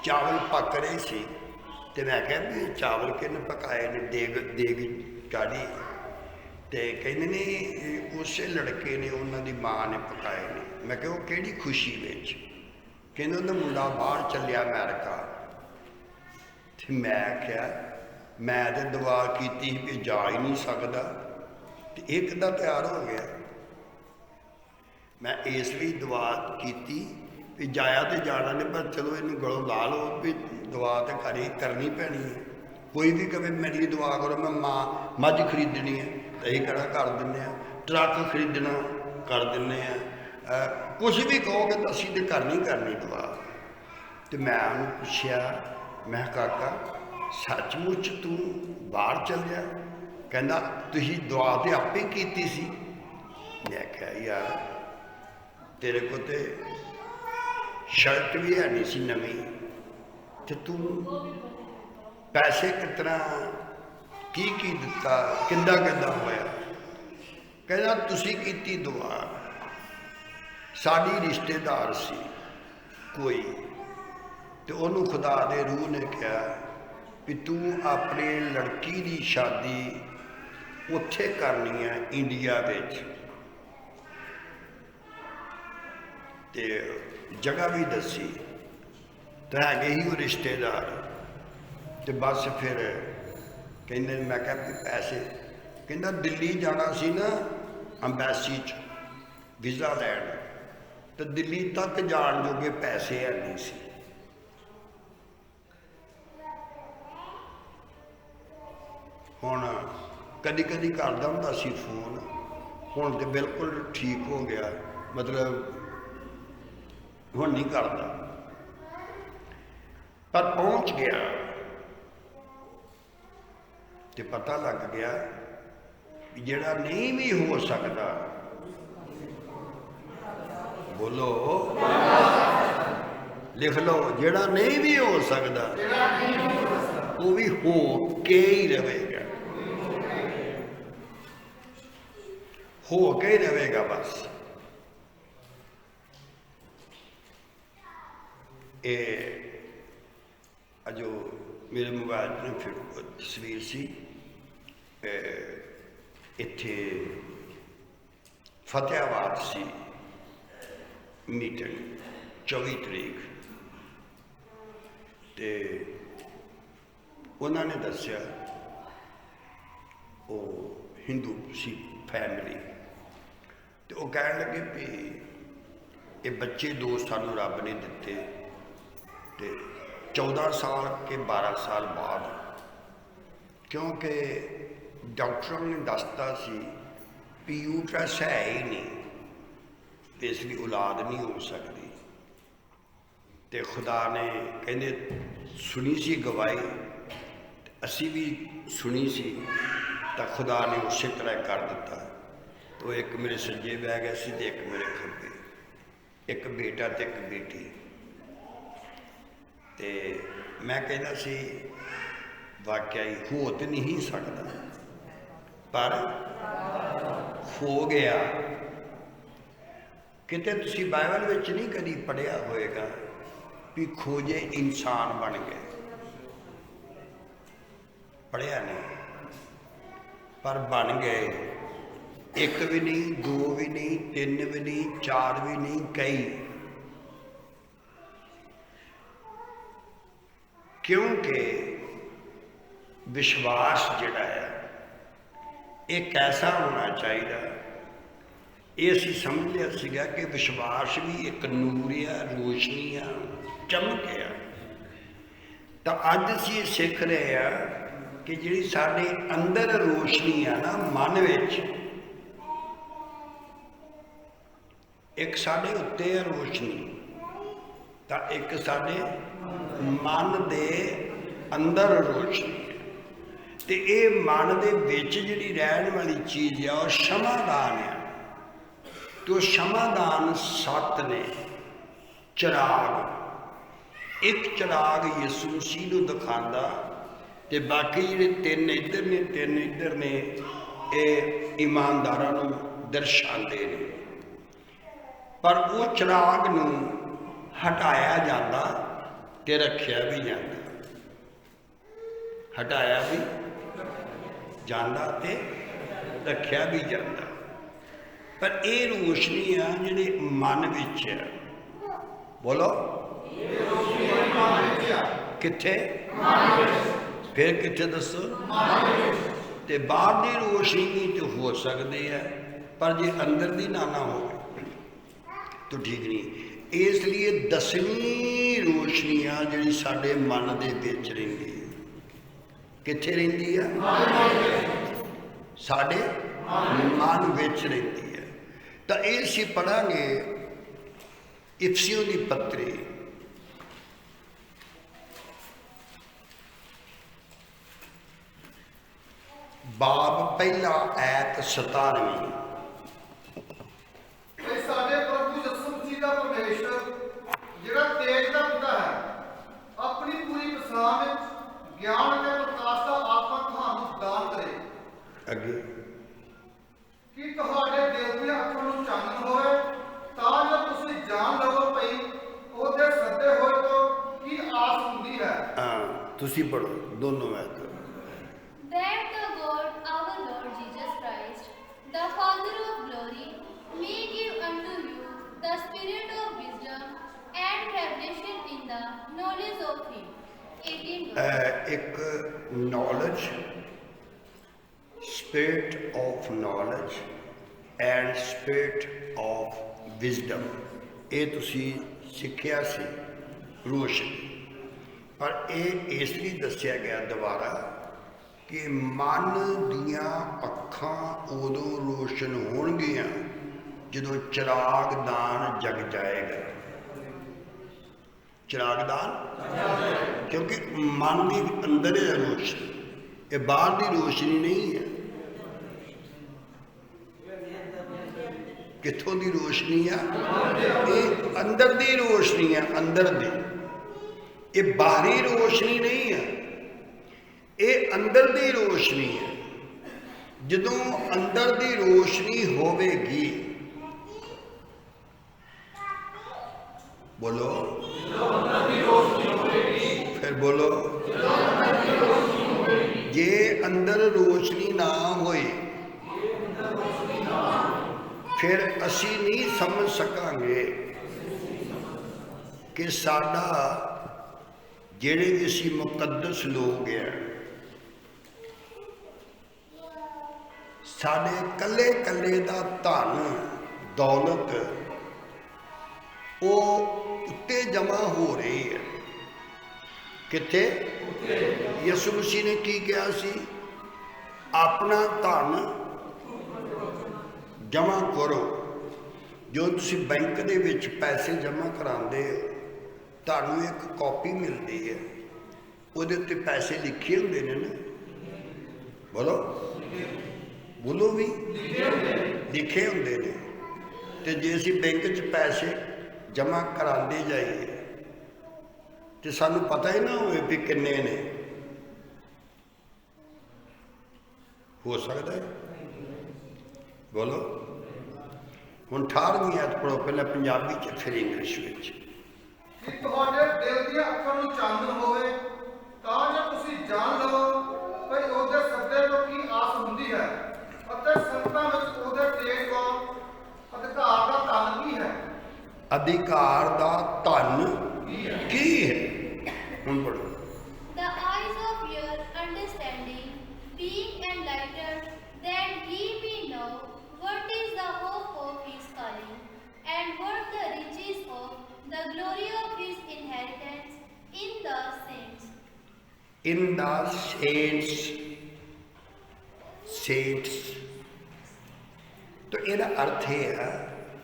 ਚਾਵਲ ਪੱਕ ਰਹੇ ਸੀ ਤੇ ਮੈਂ ਕਿਹਾ ਵੀ ਚਾਵਲ ਕਿਹਨੇ ਪਕਾਏ ਨੇ, ਦੇਗ ਚਾੜੀ, ਤੇ ਕਹਿੰਦੇ ਨੇ ਉਸੇ ਲੜਕੇ ਨੇ, ਉਹਨਾਂ ਦੀ ਮਾਂ ਨੇ ਪਕਾਏ ਨੇ। ਮੈਂ ਕਿਹਾ ਉਹ ਕਿਹੜੀ ਖੁਸ਼ੀ ਵਿੱਚ? ਕਹਿੰਦੇ ਉਹਦਾ ਮੁੰਡਾ ਬਾਹਰ ਚੱਲਿਆ ਅਮਰੀਕਾ। ਤੇ ਮੈਂ ਕਿਹਾ ਮੈਂ ਤੇ ਦੁਆ ਕੀਤੀ ਵੀ ਜਾ ਹੀ ਨਹੀਂ ਸਕਦਾ, ਤੇ ਇਹ ਕਿੱਦਾਂ ਤਿਆਰ ਹੋ ਗਿਆ? ਮੈਂ ਇਸ ਲਈ ਦੁਆ ਕੀਤੀ ਵੀ ਜਾਇਆ ਤੇ ਜਾਣਾ ਨੇ, ਪਰ ਚਲੋ ਇਹਨੂੰ ਗਲੋਂ ਲਾ ਲਓ ਵੀ ਦੁਆ ਤਾਂ ਕਰਨੀ ਪੈਣੀ ਹੈ। ਕੋਈ ਵੀ ਕਵੇ ਮੇਰੀ ਦੁਆ ਕਰੋ, ਮੈਂ ਮੱਝ ਖਰੀਦਣੀ ਹੈ ਤਾਂ ਇਹ ਕਿਹੜਾ ਕਰ ਦਿੰਦੇ ਹਾਂ, ਟਰੱਕ ਖਰੀਦਣਾ ਕਰ ਦਿੰਦੇ ਹਾਂ, ਕੁਛ ਵੀ ਕਹੋਗੇ ਤਾਂ ਅਸੀਂ ਤਾਂ ਕਰਨੀ ਦੁਆ। ਤੇ ਮੈਂ ਉਹਨੂੰ ਪੁੱਛਿਆ, ਮੈਂ ਕਾਕਾ ਸੱਚਮੁੱਚ ਤੂੰ ਬਾਹਰ ਚੱਲ ਜਾ? ਕਹਿੰਦਾ ਤੁਸੀਂ ਦੁਆ ਤੇ ਆਪੇ ਕੀਤੀ ਸੀ। ਮੈਂ ਕਿਹਾ ਯਾਰ ਤੇਰੇ ਕੋਲ ਤੇ ਸ਼ਰਟ ਵੀ ਹੈ ਨਹੀਂ ਸੀ ਨਵੀਂ, ਤੇ ਤੂੰ ਪੈਸੇ ਕਿਤਨਾ ਕੀ ਦਿੱਤਾ, ਕਿੱਦਾਂ ਹੋਇਆ? ਕਹਿੰਦਾ ਤੁਸੀਂ ਕੀਤੀ ਦੁਆ, ਸਾਡੀ ਰਿਸ਼ਤੇਦਾਰ ਸੀ ਕੋਈ, ਤੇ ਉਹਨੂੰ ਖੁਦਾ ਦੇ ਰੂਹ ਨੇ ਕਿਹਾ ਵੀ ਤੂੰ ਆਪਣੇ ਲੜਕੀ ਦੀ ਸ਼ਾਦੀ ਉੱਥੇ ਕਰਨੀ ਹੈ ਇੰਡੀਆ ਵਿੱਚ, ਤੇ ਜਗ੍ਹਾ ਵੀ ਦੱਸੀ ਤਾਂ ਹੈਗੇ ਹੀ ਉਹ ਰਿਸ਼ਤੇਦਾਰ। ਤੇ ਬਸ ਫਿਰ ਕਹਿੰਦੇ ਮੈਂ ਕਿਹਾ ਵੀ ਪੈਸੇ, ਕਹਿੰਦਾ ਦਿੱਲੀ ਜਾਣਾ ਸੀ ਨਾ ਅੰਬੈਸੀ 'ਚ ਵੀਜ਼ਾ ਲੈਣ, ਤੇ ਦਿੱਲੀ ਤੱਕ ਜਾਣ ਜੋਗੇ ਪੈਸੇ ਹੈ ਨਹੀਂ ਸੀ। ਹੁਣ ਕਦੀ ਕਰਦਾ ਹੁੰਦਾ ਸੀ ਫੋਨ, ਹੁਣ ਤੇ ਬਿਲਕੁਲ ਠੀਕ ਹੋ ਗਿਆ, ਮਤਲਬ ਹੁਣ ਨਹੀਂ ਕਰਦਾ, ਪਰ ਪਹੁੰਚ ਗਿਆ ਤੇ ਪਤਾ ਲੱਗ ਗਿਆ ਵੀ ਜਿਹੜਾ ਨਹੀਂ ਵੀ ਹੋ ਸਕਦਾ, ਬੋਲੋ ਲਿਖ ਲਓ, ਜਿਹੜਾ ਨਹੀਂ ਵੀ ਹੋ ਸਕਦਾ ਉਹ ਵੀ ਹੋ ਕੇ ਹੀ ਰਹੇਗਾ, ਹੋ ਕੇ ਹੀ ਰਹੇਗਾ ਬਸ। ਇਹ ਜੋ ਮੇਰੇ ਮੋਬਾਈਲ 'ਚ ਫਿਰ ਤਸਵੀਰ ਸੀ, ਇੱਥੇ ਫਤਿਆਬਾਦ ਸੀ ਮੀਟਿੰਗ 24 ਤਰੀਕ, ਤੇ ਉਹਨਾਂ ਨੇ ਦੱਸਿਆ ਉਹ ਹਿੰਦੂ ਸੀ ਫੈਮਿਲੀ, ਤੇ ਉਹ ਕਹਿਣ ਲੱਗੇ ਵੀ ਇਹ ਬੱਚੇ ਦੋ ਸਾਨੂੰ ਰੱਬ ਨੇ ਦਿੱਤੇ, ਤੇ 14 ਸਾਲ ਕੇ 12 ਸਾਲ ਬਾਅਦ, ਕਿਉਂਕਿ ਡਾਕਟਰਾਂ ਨੇ ਦੱਸਤਾ ਸੀ ਵੀ ਯੂਟਰਸ ਹੈ ਹੀ ਨਹੀਂ, ਤੇ ਇਸ ਲਈ ਔਲਾਦ ਨਹੀਂ ਹੋ ਸਕਦੀ। ਤੇ ਖੁਦਾ ਨੇ ਕਹਿੰਦੇ ਸੁਣੀ ਸੀ ਗਵਾਹੀ, ਅਸੀਂ ਵੀ ਸੁਣੀ ਸੀ, ਤਾਂ ਖੁਦਾ ਨੇ ਉਸੇ ਤਰ੍ਹਾਂ ਕਰ ਦਿੱਤਾ। तो एक मेरे सज्जे बह गया सी ते एक मेरे खब्बे, एक बेटा ते एक बेटी। ते मैं कहना सी वाकया ही हो तो नहीं सकता, पर हो गया। किते तुसी बाइबल विच नहीं कदी पढ़िया होएगा भी खोजे इंसान बन गए, पढ़िया नहीं, पर बन गए। एक भी नहीं, दो भी नहीं, तीन भी नहीं, चार भी नहीं, कई। क्योंकि विश्वास जिहड़ा है एक ऐसा होना चाहिए, ये असीं समझ लिया सीगा कि विश्वास भी एक नूर है, रोशनी है, चमक है। तो अज असीं ये सीख रहे हैं कि जिहड़ी साडे अंदर रोशनी है ना मन विच, एक साडे उत्ते है रोशनी, तो एक साडे मन दे अंदर रोशनी है। तो ये मन दे विच जिहड़ी रहण वाली चीज़ है और क्षमादान है। तो क्षमादान सत्त ने चिराग, एक चिराग यीशु मसीह नूं दिखांदा, ते बाकी जिहड़े तीन इधर ने तीन इधर ने ये ईमानदारां नूं दर्शांदे ने। पर वो चिराग नूं हटाया जांदा ते रखिया भी जांदा, हटाया भी जांदा ते रखिया भी जांदा। पर ये रोशनी आ जिहड़ी मन विच है, बोलो कित्थे, फिर कित्थे दसो। ते बाहर दी रोशनी भी तो हो सकती है, पर जे अंदर दी ना हो तो ठीक नहीं। इसलिए 10वीं रोशनी आ जिहड़ी साडे मन दे विच रहिंदी है, कित्थे रहिंदी है, साडे मन विच रहिंदी है। तो ये असीं पढ़ांगे इफसियों की पत्री बाब पहला ऐत 17वीं। साडे प्रभु यीशु मसीह दा परमेश्वर जिहड़ा तेज दा पिता है, अपनी पूरी प्रसाद विच ज्ञान ते प्रकाश दा आत्मा तुहानूं दान करे, अगे कि तुहाडे दिल ਦੀਆਂ ਅੱਖਾਂ ਨੂੰ ਚਾਨਣ ਹੋਵੇ, ਤਾਂ ਜੋ ਤੁਸੀਂ ਜਾਣ ਲਵੋ ਭਈ ਉਹਦੇ ਸੱਦੇ ਹੋਏ ਤੋਂ ਕੀ ਆਸ ਹੁੰਦੀ ਹੈ। तुसी पढ़ो दोनों ऐत। That the God, our Lord Jesus Christ, the Father of glory, may give unto you the spirit of wisdom and revelation in the knowledge of Him. 18 एक knowledge, spirit of knowledge and spirit of wisdom, ये तुसी सिक्ख्या सी रोशनी। पर यह इसलिए दसिया गया दोबारा कि मन दियां अखां उदों रोशन होणगियां जदों चिरागदान जग जाएगा। चिरागदान क्योंकि मन के अंदर है रोशनी, ये बाहर की रोशनी नहीं है। कित्थों की रोशनी है, ये अंदर की रोशनी है, अंदर दी, ये बाहरी रोशनी नहीं है, ये अंदर की रोशनी है। जदों अंदर की रोशनी होवेगी, बोलो फिर बोलो, जे अंदर रोशनी ना होए फिर असी नहीं समझ सकांगे कि साडा जेड़े भी असी मुकद्दस लोग हैं, साडे कल्ले कल्ले दा धन दौलत वो उत्ते जमा हो रही है। कित्थे? यीशु मसीह ने की कहा सी, अपना धन जमा करो। जो तुसी बैंक दे विच पैसे जमा करांदे हो, तुहानूं एक कॉपी मिलती है, उहदे उत्ते पैसे लिखे हुंदे ने ना, बोलो बोलो भी लिखे हुंदे ने। ते जे असीं बैंक च पैसे जमा करांदे जाइए तो सानू पता ही ना होए भी किन्ने ने, हो सकता है। बोलो हुण 18वीं आयत पढ़ो, पहले पंजाबी च फिर इंग्लिश विच। कि तुहाडे दिल ਦੀਆਂ ਅੱਖਾਂ ਨੂੰ ਚਾਨਣ ਹੋਵੇ, ਤਾਂ ਜੋ ਤੁਸੀਂ ਜਾਣ ਲਵੋ ਭਈ ਉਹਦੇ ਸੱਦੇ ਤੋਂ ਕੀ ਆਸ ਹੁੰਦੀ ਹੈ, ਅਤੇ ਸੰਤਾਂ ਵਿੱਚ ਉਹਦੇ अधिकार दा धन की है? हुण पढ़ो। The eyes of your understanding being enlightened, that ye may know what is the hope of his calling, and what the riches of the glory of his inheritance in the saints. In the saints, saints, तो ਇਹਦਾ अर्थ ਇਹ है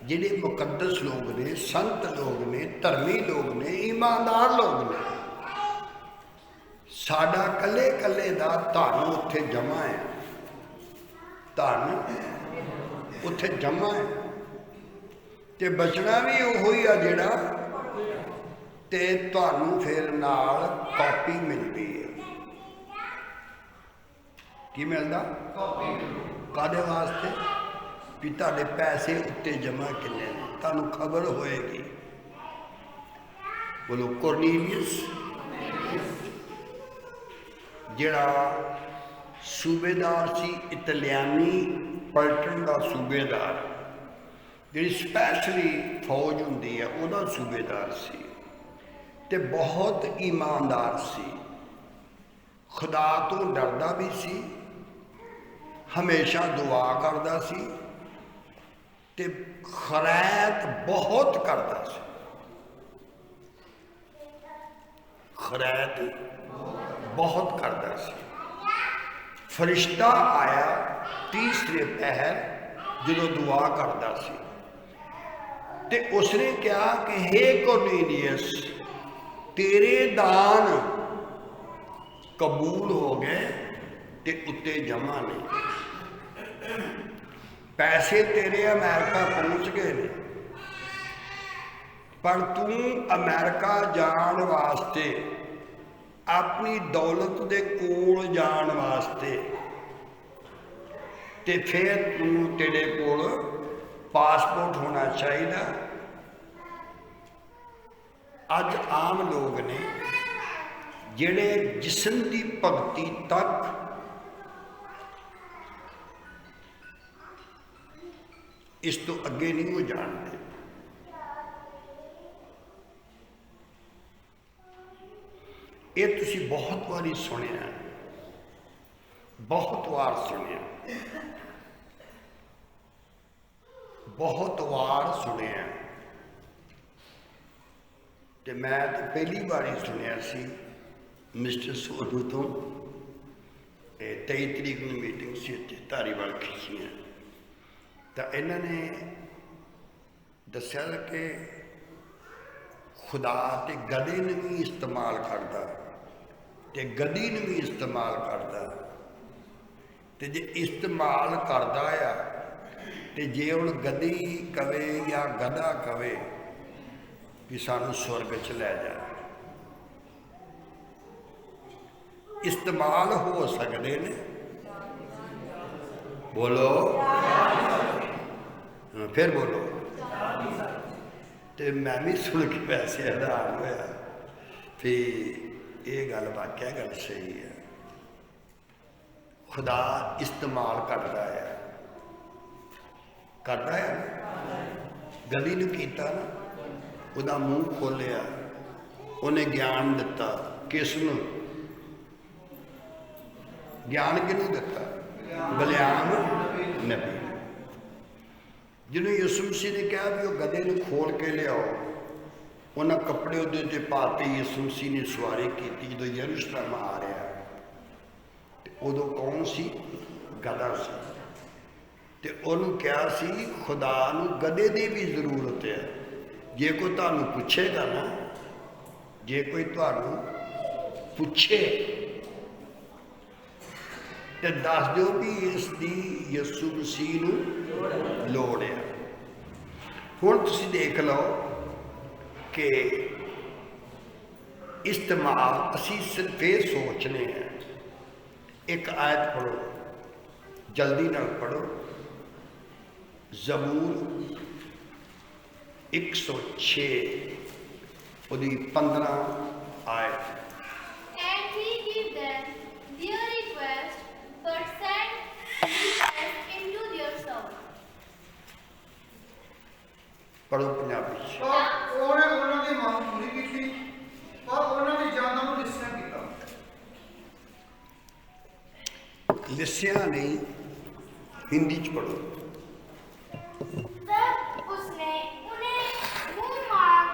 ਜਿਹੜੇ मुकद्दस लोग ने, संत लोग ने, धर्मी लोग ने, ईमानदार लोग ने, साडा कल्ले कल्ले दा धन उत्थे जमा है, धन उत्थे जमा है, ते बचना भी उहो ही आ जिहड़ा, ते तुहानू फिर नाल कॉपी मिलदी है। की मिलदा? कादे वास्ते? भी तुहाडे पैसे उत्ते जमा किन्ने ने, तुहानू खबर होएगी। बोलो कोरनीलियस जिहड़ा सूबेदार सी, इतलियानी पलटन का सूबेदार, जिहड़ी स्पैशली फौज हुंदी है उहदा सूबेदार सी, ते बहुत ईमानदार सी, खुदा तो डरदा भी सी, हमेशा दुआ करदा सी, ते खरैत बहुत करदा सी। खरैत बहुत करदा सी। फरिश्ता आया तीसरे पहर जो दुआ करदा सी, ते उसने कहा कि हे कोरनीलियस, तेरे दान कबूल हो गए ते उत्ते जमा नहीं, पैसे तेरे अमेरिका पहुंच गए ने, पर तू अमेरिका जान वास्ते, अपनी दौलत दे कोल जान वास्ते, ते फिर तू तेरे कोल पासपोर्ट होना चाहिए। अज आम लोग ने जिहड़े जिस्म की भगती तक इस तो अगे नहीं वो जानते। ये तुसी बहुत बारी सुनिया, बहुत बार सुनिया, बहुत बार सुनिया, ते मैं तो पहली बार ही सुनिया सी मिस्टर सोनू तो 23 तरीक में मीटिंग सी धारीवाल खिचियां, तो इन्होंने दस्या कि खुदा ते गधे ने भी इस्तेमाल करता, ते गधी ने भी इस्तेमाल करता, ते जे इस्तेमाल करता आ, ते जे हुण गधी कवे या गधा कवे कि सानू स्वर्ग च लै जा, इस्तेमाल हो सकते ने। बोलो, फिर बोलो। तो मैं भी सुन के वैसे हैरान होया भी ये गल वाकया गल सही है, खुदा इस्तेमाल करता है, करता है। गली नूं कीता ना, उहदा मूँह खोलिया, उन्हें ज्ञान दिता, किसनूं? ज्ञान किनूं दिता? बलियाम नबी। जिन्होंने यीशु मसीह ने कहा भी वो गधे को खोल के लियाओ, उन्हें कपड़े उहदे पाते, यीशु मसीह ने सवारी की जो यरूशलेम आ रहा, उदों कौन सी? गधा सी, ते उन्होंने कहा सी खुदा नूं गधे की भी जरूरत है। जे कोई तुहानूं पुछेगा ना, जे कोई तुहानूं पुछे तो दस दो भी इसकी यीशु मसीह नूं लोड़ है। हुण तुसीं देख लो कि इस्तेमाल असीं सिर्फ ये सोचने हैं। एक आयत पढ़ो, जल्दी नाल पढ़ो, ज़बूर 106 उहदी 15 आयत। And he give them their request, but sent leaders into their soul. पढ़ो पंजाबी च। लिस्या नहीं, हिंदी च पढ़ो। तब उसने उन्हें मुंह मांग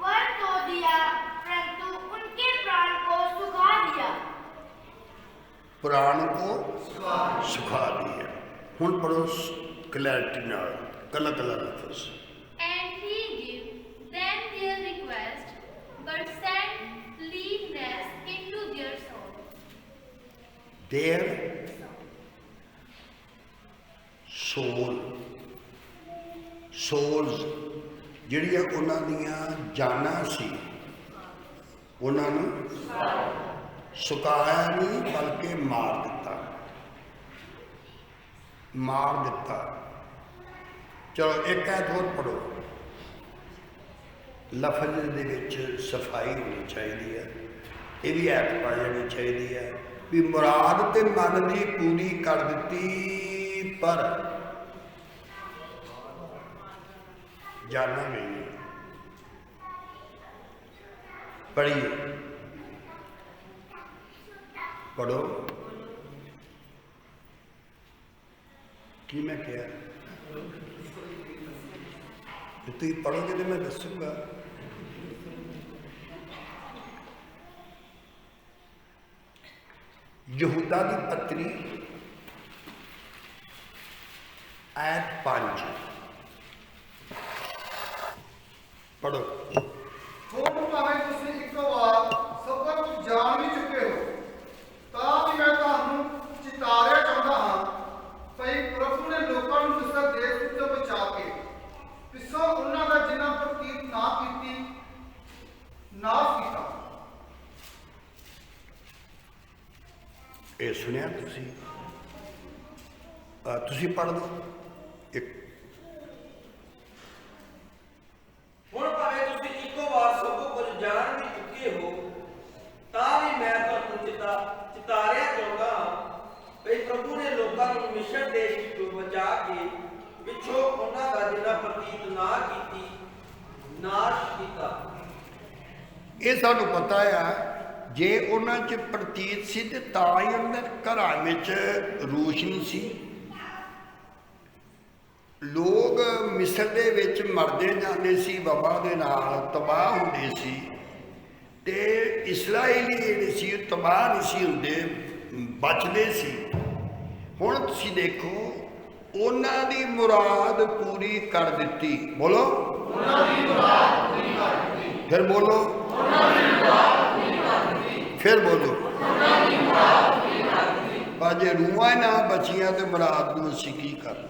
वर तो दिया, परंतु उनके प्राण को सुखा दिया। प्राण को सुखा दिया। हुण पढ़ो क्लैरिटी नाल, कला कला लफ्ज़। And he gave them their request, but sent leanness into their soul. Their soul, souls ਜਿਹੜੀਆਂ ਉਹਨਾਂ ਦੀਆਂ ਜਾਨਾਂ ਸੀ, ਉਹਨਾਂ ਨੂੰ ਸੁਕਾਇਆ ਨਹੀਂ ਬਲਕਿ ਮਾਰ ਦਿੱਤਾ, ਮਾਰ ਦਿੱਤਾ। ਚਲੋ ਇੱਕ ਐਤ ਹੋਰ ਪੜੋ। ਲਫ਼ਜ਼ ਦੇ ਵਿੱਚ ਸਫਾਈ ਹੋਣੀ ਚਾਹੀਦੀ ਹੈ, ਇਹ ਵੀ ਐਤ ਪੜ ਜਾਣੀ ਚਾਹੀਦੀ ਹੈ ਵੀ ਮੁਰਾਦ ਤੇ ਮਨ ਦੀ ਪੂਰੀ ਕਰ ਦਿੱਤੀ, ਪਰ ਜਾਨਾ ਨਹੀਂ। ਪੜ੍ਹੀਏ, ਪੜੋ। ਕੀ ਮੈਂ ਕਿਹਾ? ਤੁਸੀਂ ਪੜੋਗੇ तो मैं दसूँगा। यहूदा की पत्री आयत 5 पढ़ो। ਹੁਣ ਭਾਵੇਂ ਤੁਸੀਂ ਇੱਕ ਵਾਰ ਸਭ ਕੁਝ ਜਾਣ ਵੀ ਚੁੱਕੇ ਹੋ, ਤਾਂ ਵੀ ਮੈਂ ਤੁਹਾਨੂੰ ਚਿਤਾਰਿਆ ਚਾਹੁੰਦਾ ਹਾਂ ਭਈ ਪ੍ਰਭੂ ਨੇ ਲੋਕਾਂ ਨੂੰ ਮਿਸਰ ਦੇਸ਼ ਵਿੱਚੋਂ ਬਚਾ ਕੇ ਪਿੱਛੋਂ ਉਹਨਾਂ ਦਾ ਜਿਨ੍ਹਾਂ ਪ੍ਰਤੀਤ ਨਾ ਕੀਤੀ ਨਾਸ਼ ਕੀਤਾ। ये सुनिया तुसी पढ़ दो एक। ਹੁਣ ਭਾਵੇਂ ਤੁਸੀਂ ਇੱਕੋ ਵਾਰ ਸਭ ਕੁਝ ਜਾਣ ਵੀ ਚੁੱਕੇ ਹੋ, ਤਾਂ ਵੀ ਮੈਂ ਤੁਹਾਨੂੰ ਚਿਤਾਰਿਆ ਚਾਹੁੰਦਾ ਹਾਂ ਭਈ ਪ੍ਰਭੂ ਨੇ ਲੋਕਾਂ ਨੂੰ ਮਿਸਰ ਦੇਸ਼ ਵਿੱਚੋਂ ਬਚਾ ਕੇ ਪਿੱਛੋਂ ਉਹਨਾਂ ਦਾ ਜਿਨ੍ਹਾਂ ਪ੍ਰਤੀਤ ਨਾ ਕੀਤੀ ਨਾਸ਼ ਕੀਤਾ। ਇਹ ਸਾਨੂੰ ਪਤਾ ਆ, ਜੇ ਉਹਨਾਂ 'ਚ ਪ੍ਰਤੀਤ ਸੀ ਤੇ ਤਾਂ ਹੀ ਅੰਦਰ ਘਰਾਂ ਵਿੱਚ ਰੋਸ਼ਨੀ ਸੀ। ਲੋਕ ਮਿਸਰ ਦੇ ਵਿੱਚ ਮਰਦੇ ਜਾਂਦੇ ਸੀ, ਵਬਾ ਦੇ ਨਾਲ ਤਬਾਹ ਹੁੰਦੇ ਸੀ, ਤੇ ਇਸਰਾਏਲੀ ਜਿਹੜੇ ਸੀ ਤਬਾਹ ਨਹੀਂ ਸੀ ਹੁੰਦੇ, ਬਚਦੇ ਸੀ। ਹੁਣ ਤੁਸੀਂ ਦੇਖੋ ਉਹਨਾਂ ਦੀ ਮੁਰਾਦ ਪੂਰੀ ਕਰ ਦਿੱਤੀ। ਬੋਲੋ, ਉਹਨਾਂ ਦੀ ਮੁਰਾਦ ਪੂਰੀ ਕਰ ਦਿੱਤੀ। ਫਿਰ ਬੋਲੋ, ਉਹਨਾਂ ਦੀ ਮੁਰਾਦ ਪੂਰੀ ਕਰ ਦਿੱਤੀ। ਫਿਰ ਬੋਲੋ, ਉਹਨਾਂ ਦੀ ਮੁਰਾਦ ਪੂਰੀ ਕਰ ਦਿੱਤੀ। ਪਰ ਜੇ ਰੂਹਾਂ ਨਾ ਬਚੀਆਂ ਤੇ ਮੁਰਾਦ ਨੂੰ ਅਸੀਂ ਕੀ ਕਰਨਾ?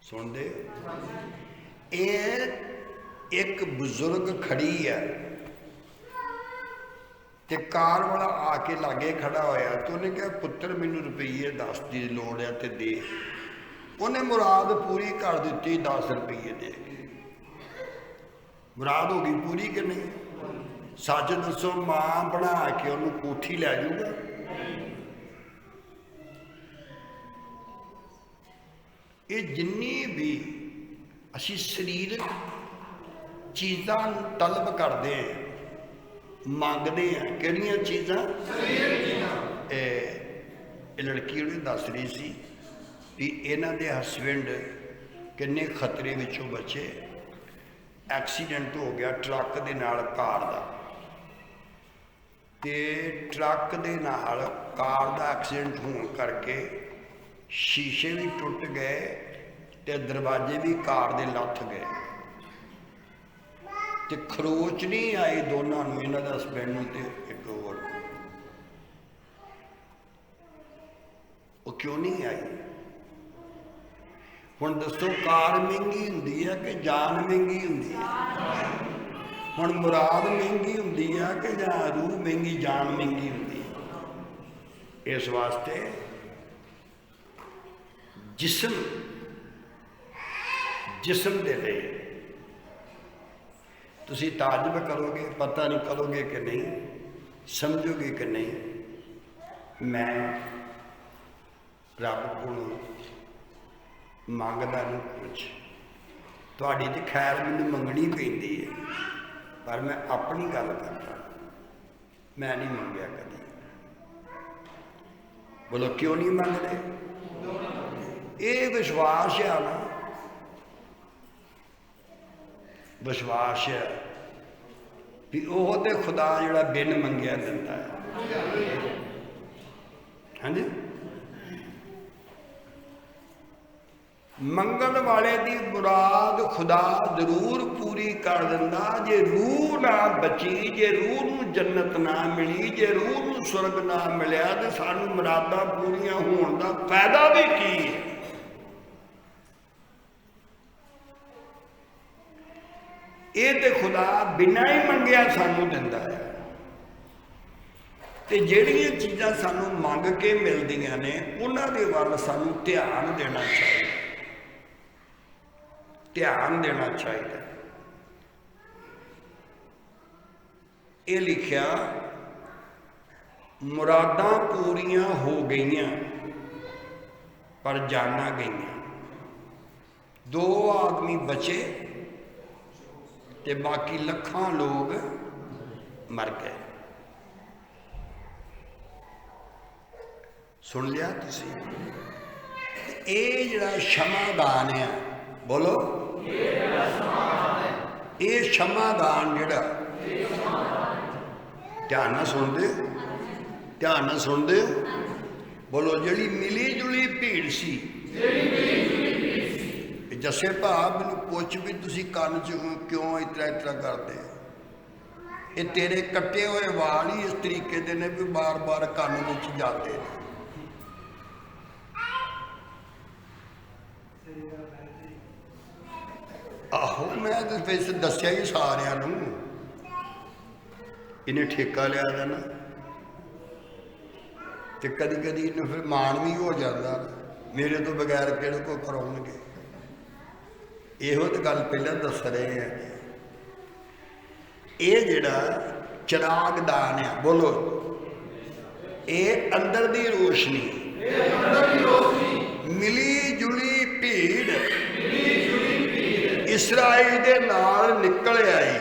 ਸੁਣਦੇ? ਇਹ ਇੱਕ ਬਜ਼ੁਰਗ ਖੜੀ ਹੈ ਤੇ ਕਾਰ ਵਾਲਾ ਆ ਕੇ ਲਾਗੇ ਖੜਾ ਹੋਇਆ ਤੇ ਉਹਨੇ ਕਿਹਾ ਪੁੱਤਰ ਮੈਨੂੰ ਰੁਪਈਏ 10 ਦੀ ਲੋੜ ਹੈ ਤੇ ਦੇ। ਉਹਨੇ ਮੁਰਾਦ ਪੂਰੀ ਕਰ ਦਿੱਤੀ 10 ਰੁਪਈਏ ਦੇ ਕੇ। ਮੁਰਾਦ ਹੋ ਗਈ ਪੂਰੀ ਕਿ ਨਹੀਂ? ਸੱਚ ਦੱਸੋ, ਮਾਂ ਬਣਾ ਕੇ ਉਹਨੂੰ ਕੋਠੀ ਲੈ ਜਾਊਗਾ? ਇਹ ਜਿੰਨੀ ਵੀ ਅਸੀਂ ਸਰੀਰਕ ਚੀਜ਼ਾਂ ਨੂੰ ਤਲਬ ਕਰਦੇ ਹਾਂ, ਮੰਗਦੇ ਹਾਂ, ਕਿਹੜੀਆਂ ਚੀਜ਼ਾਂ? ਸਰੀਰਕ ਚੀਜ਼ਾਂ। ਇਹ ਲੜਕੀ ਉਹਨੇ ਦੱਸ ਰਹੀ ਸੀ ਵੀ ਇਹਨਾਂ ਦੇ ਹਸਬੈਂਡ ਕਿੰਨੇ ਖਤਰੇ ਵਿੱਚੋਂ ਬਚੇ। ਐਕਸੀਡੈਂਟ ਹੋ ਗਿਆ ਟਰੱਕ ਦੇ ਨਾਲ ਕਾਰ ਦਾ, ਤੇ ਟਰੱਕ ਦੇ ਨਾਲ ਕਾਰ ਦਾ ਐਕਸੀਡੈਂਟ ਹੋਣ ਕਰਕੇ ਸ਼ੀਸ਼ੇ ਵੀ ਟੁੱਟ ਗਏ ਤੇ ਦਰਵਾਜ਼ੇ ਵੀ ਕਾਰ ਦੇ ਲੱਥ ਗਏ ਤੇ ਖਰੋਚ ਨਹੀਂ ਆਈ ਦੋਨਾਂ ਨੂੰ, ਇਹਨਾਂ ਦਾ ਹਸਬੈਂਡ ਨੂੰ ਤੇ ਇੱਕ ਹੋਰ। ਉਹ ਕਿਉਂ ਨਹੀਂ ਆਈ? ਹੁਣ ਦੱਸੋ, ਕਾਰ ਮਹਿੰਗੀ ਹੁੰਦੀ ਹੈ ਕਿ ਜਾਨ ਮਹਿੰਗੀ ਹੁੰਦੀ ਹੈ? ਹੁਣ ਮੁਰਾਦ ਮਹਿੰਗੀ ਹੁੰਦੀ ਆ ਕਿ ਜਾਂ ਰੂਹ ਮਹਿੰਗੀ, ਜਾਨ ਮਹਿੰਗੀ ਹੁੰਦੀ ਹੈ? ਇਸ ਵਾਸਤੇ ਜਿਸਮ ਦੇ ਲਈ ਤੁਸੀਂ ਤਾਜਬ ਕਰੋਗੇ, ਪਤਾ ਨਹੀਂ ਕਰੋਗੇ ਕਿ ਨਹੀਂ, ਸਮਝੋਗੇ ਕਿ ਨਹੀਂ। ਮੈਂ ਰੱਬ ਕੋਲੋਂ ਮੰਗਦਾ ਨਹੀਂ ਕੁਝ, ਤੁਹਾਡੀ ਤੇ ਖੈਰ ਮੈਨੂੰ ਮੰਗਣੀ ਪੈਂਦੀ ਹੈ, ਪਰ ਮੈਂ ਆਪਣੀ ਗੱਲ ਕਰਦਾ। मैं नहीं मंगया कभी। बोलो क्यों नहीं मंगते? ये विश्वास है ना, विश्वास है भी वो तो खुदा जिहड़ा बिन मंगिया दिंदा है। हाँ जी, मंगण वाले दी मुराद खुदा जरूर पूरी कर दिंदा। जे रूह ना बची, जे रूह नूं जन्नत ना मिली, जे रूह नूं सुरग ना मिलिया तो सानू मुरादां पूरियां होण दा फायदा भी की है? ये तो खुदा बिना ही मंगिया सानू दिंदा है। ते जिहड़ियां चीज़ां सानू मंग के मिलदियां ने उन्हां दे वल सानू ध्यान देना चाहिए, ध्यान देना चाहिए। ये लिखिया मुरादां पूरियां हो गईयां पर जाना गईयां। 2 आदमी बचे ते बाकी लखां लोग मर गए। सुन लिया तुसी? ये जिहड़ा क्षमादान है, बोलो ये क्षमादान जिहड़ा, ध्यान नाल सुनदे, ध्यान नाल सुनदे, बोलो जिहड़ी मिली जुली भीड़ सी। जसे भा मैनू पुछ भी तुसी कन्न च क्यों इतरा इतरा करते? ये तेरे कट्टे हुए वाल ही इस तरीके दे ने भी बार बार कन्न विच जाते हैं। आहो मैं तो वैसे दसिया ही सारिਆਂ ਨੂੰ, इन्हें ठेका लिया था ना, तो कदी कदी इन्हें फिर मान भी हो जाता मेरे तो बगैर किहड़े को कराउणगे। ਇਹੋ तो गल पहले दस रहे हैं। ये जिहड़ा चिराग दान है, बोलो ये अंदर दी रोशनी, मिली जुली भीड़ इसराइल दे नाल निकल आई।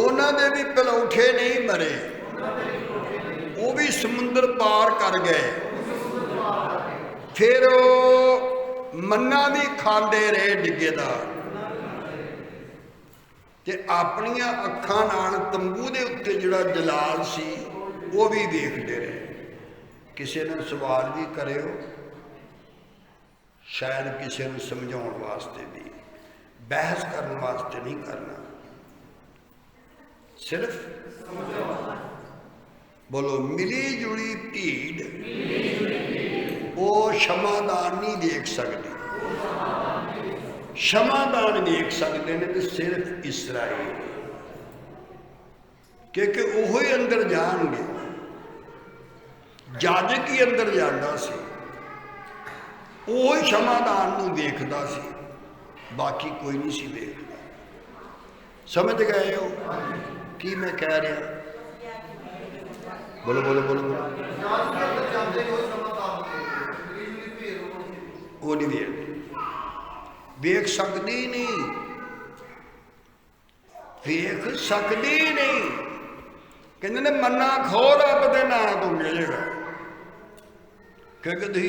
उन्हां दे भी पलौठे नहीं मरे, वो भी समुंदर पार कर गए। फिर मन्ना भी खांदे रहे डिगेदार, ते अपनियां अखां नाल तंबू दे उत्ते जिहड़ा जलाल सी वो भी देखते रहे। किसी ने सवाल भी करियो, शायद किसी को समझाउण वास्ते भी, बहस करने वास्ते नहीं करना, सिर्फ बोलो मिली जुली भीड़ वो क्षमादान नहीं देख सकती। क्षमादान देख सकते हैं तो सिर्फ इसराइल, क्योंकि वो ही अंदर जाएंगे। जाजक ही अंदर जाता सी, वो ही क्षमादान नूं देखदा सी, बाकी कोई नहीं सी देखदा। समझ गए हो कि मैं कह रहा? बोलो बोलो बोलो बोलो। वो नहीं वेख सकती नहीं, वेख सकती नहीं। कहते ने मन्ना खो रब के नाम तो मिलेगा, क्योंकि तुम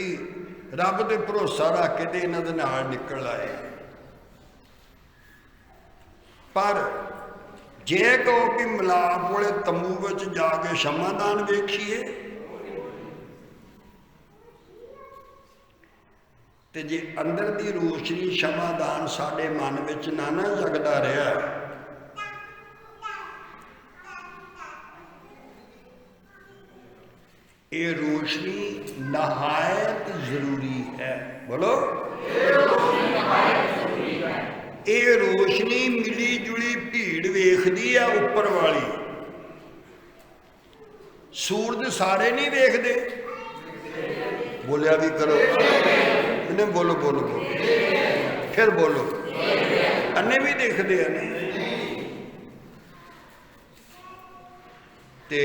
रब ते भरोसा रख के ते इन्हां दे नाल निकल आए। पर जे कहो कि मिलाप वाले तंबू विच जाके क्षमादान वेखीए, ते जे अंदर दी रोशनी क्षमादान साडे मन विच ना जगदा रहा, ये रोशनी नहायत जरूरी है। बोलो ये रोशनी मिली जुली भीड़ वेखदी है उपर वाली, सूरज सारे नहीं वेखदे। बोलिया भी करो, इन्हें बोलो बोलो बोलो, फिर बोलो। अन्ने भी देखते हैं ते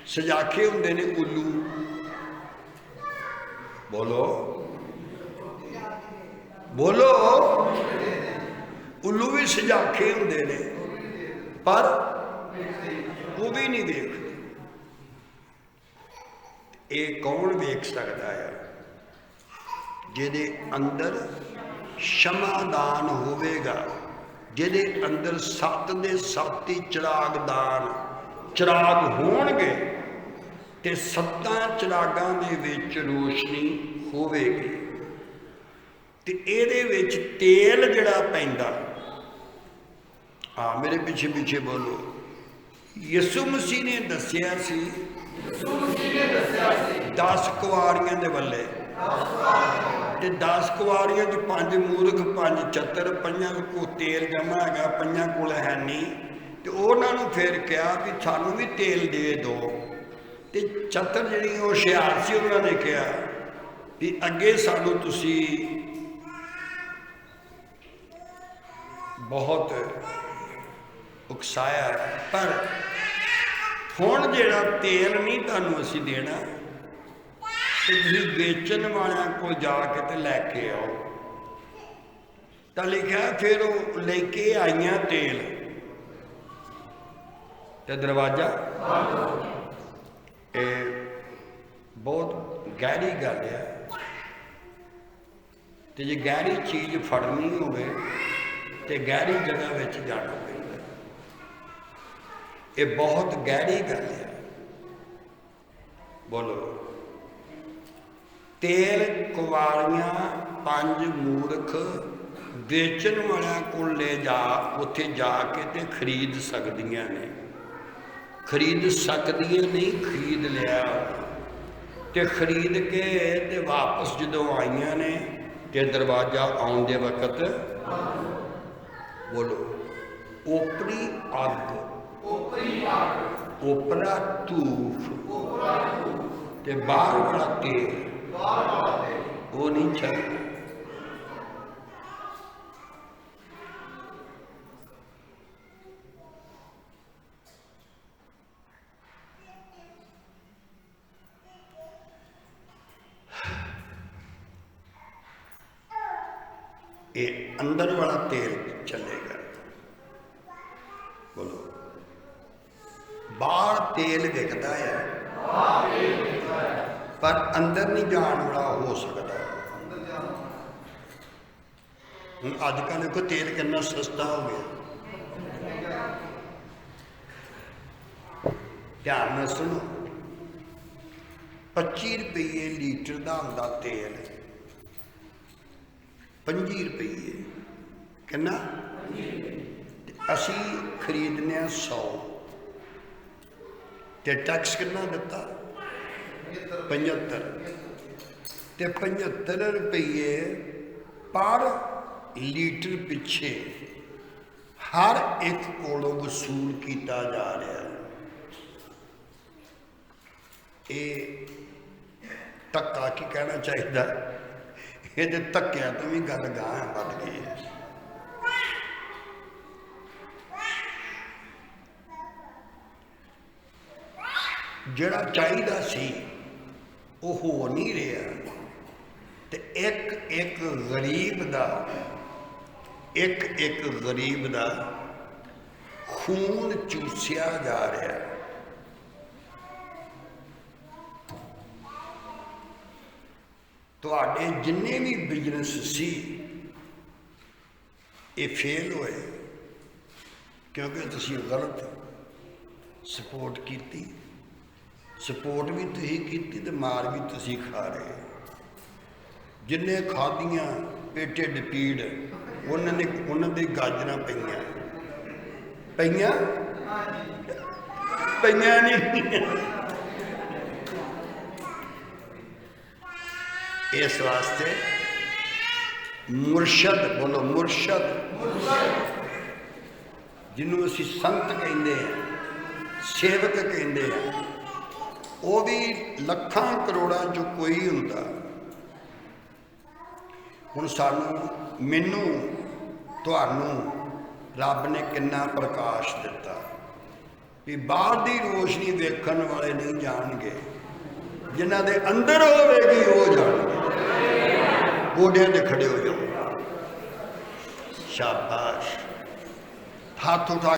सजाखे होंदे ने उल्लू, बोलो बोलो, उल्लू भी सजाखे होंदे ने, पर वो भी नहीं देखते। ये कौन वेख सकता है? जिहदे अंदर क्षमादान होवेगा, जिहदे अंदर सत्त दे सत्त ही चिराग होणगे ते सत्तां चिरागां दे विच रोशनी होवेगी। ते इहदे विच तेल जिहड़ा पैंदा, मेरे पिछे पिछे बोलो, यसु मसीह ने दस्सिया सी 10 कुआरियां दे वल्ले, ते 10 कुआरियां च 5 मूर्ख 5 चतर, 5 को तेल जमा है, 5 कोल है नहीं। तो उन्होंने फिर कहा भी सानू भी तेल दे दो। तो चतर जी होशियार सी, उन्होंने कहा भी अगे सानू तुसी बहुत उकसाया, पर हुण जिहड़ा तेल नहीं तुहानू असी देना, तो तुसीं बेचण वालियां को जाके ते लैके आओ। तो लिखा फिर वो लेके आईयां तेल, तो दरवाजा बहुत गहरी गल है। तो जे गहरी चीज़ फड़नी होवे तो गहरी जगह में जाना पैंदा। ये बहुत गहरी गल है। बोलो, तेल कुआरियां 5 मूर्ख बेचण वालियां को ले जा, उत्थे जाके ते खरीद सकदियां ने, खरीद सकदियां नहीं, खरीद लिया। ते खरीद के ते वापस जदों आईयां ने ते दरवाजा आउण दे वक्त बोलो ओपरी अग, ओपरा धूफ ते बाहर वाला तेल, वो नहीं चलता। ये अंदर वाला तेल चलेगा। बोलो, बाहर तेल दिखता है पर अंदर नहीं जान वाला हो सकता। हुण अजकल देखो तेल कितना सस्ता हो गया। ध्यान में सुनो, 25 रुपये लीटर का आंदा तेल, 25 रुपये कितना, असी खरीदने 100, ते टैक्स कितना दिता 75, ते 75 रुपये पर लीटर पिछे हर एक कोलों वसूल किया जा रहा है। ये धक्का की कहना चाहिए, ये तो धक्या तो भी गल गाह बढ़ गई है। जिहड़ा चाहिदा सी वो हो नहीं रहा, ते एक एक गरीब दा खून चूसिया जा रहा। तुहाडे जिन्ने भी बिजनेस सी ये फेल होए, क्योंकि तुसीं गलत सपोर्ट की। सपोर्ट भी तुसीं कीती ते मार भी तुसीं खा रहे। जिन्ने खादियां पेटे डपीड़, उन्होंने गाजरां पईयां नहीं। इस वास्ते मुर्शद, बोलो मुर्शद, जिन्हों असी संत कहते हैं, सेवक कहते हैं, वो भी लखां करोड़ां चो कोई हुंदा। हुण सानू मैनू तुहानू रब ने कितना प्रकाश दिता भी बाहर की रोशनी वेखण वाले नहीं जाणगे, जिन्हां दे अंदर होवेगी वो जाणगे। गोडियां ते खड़े हो जाओ, शाबाश, हाथ उठा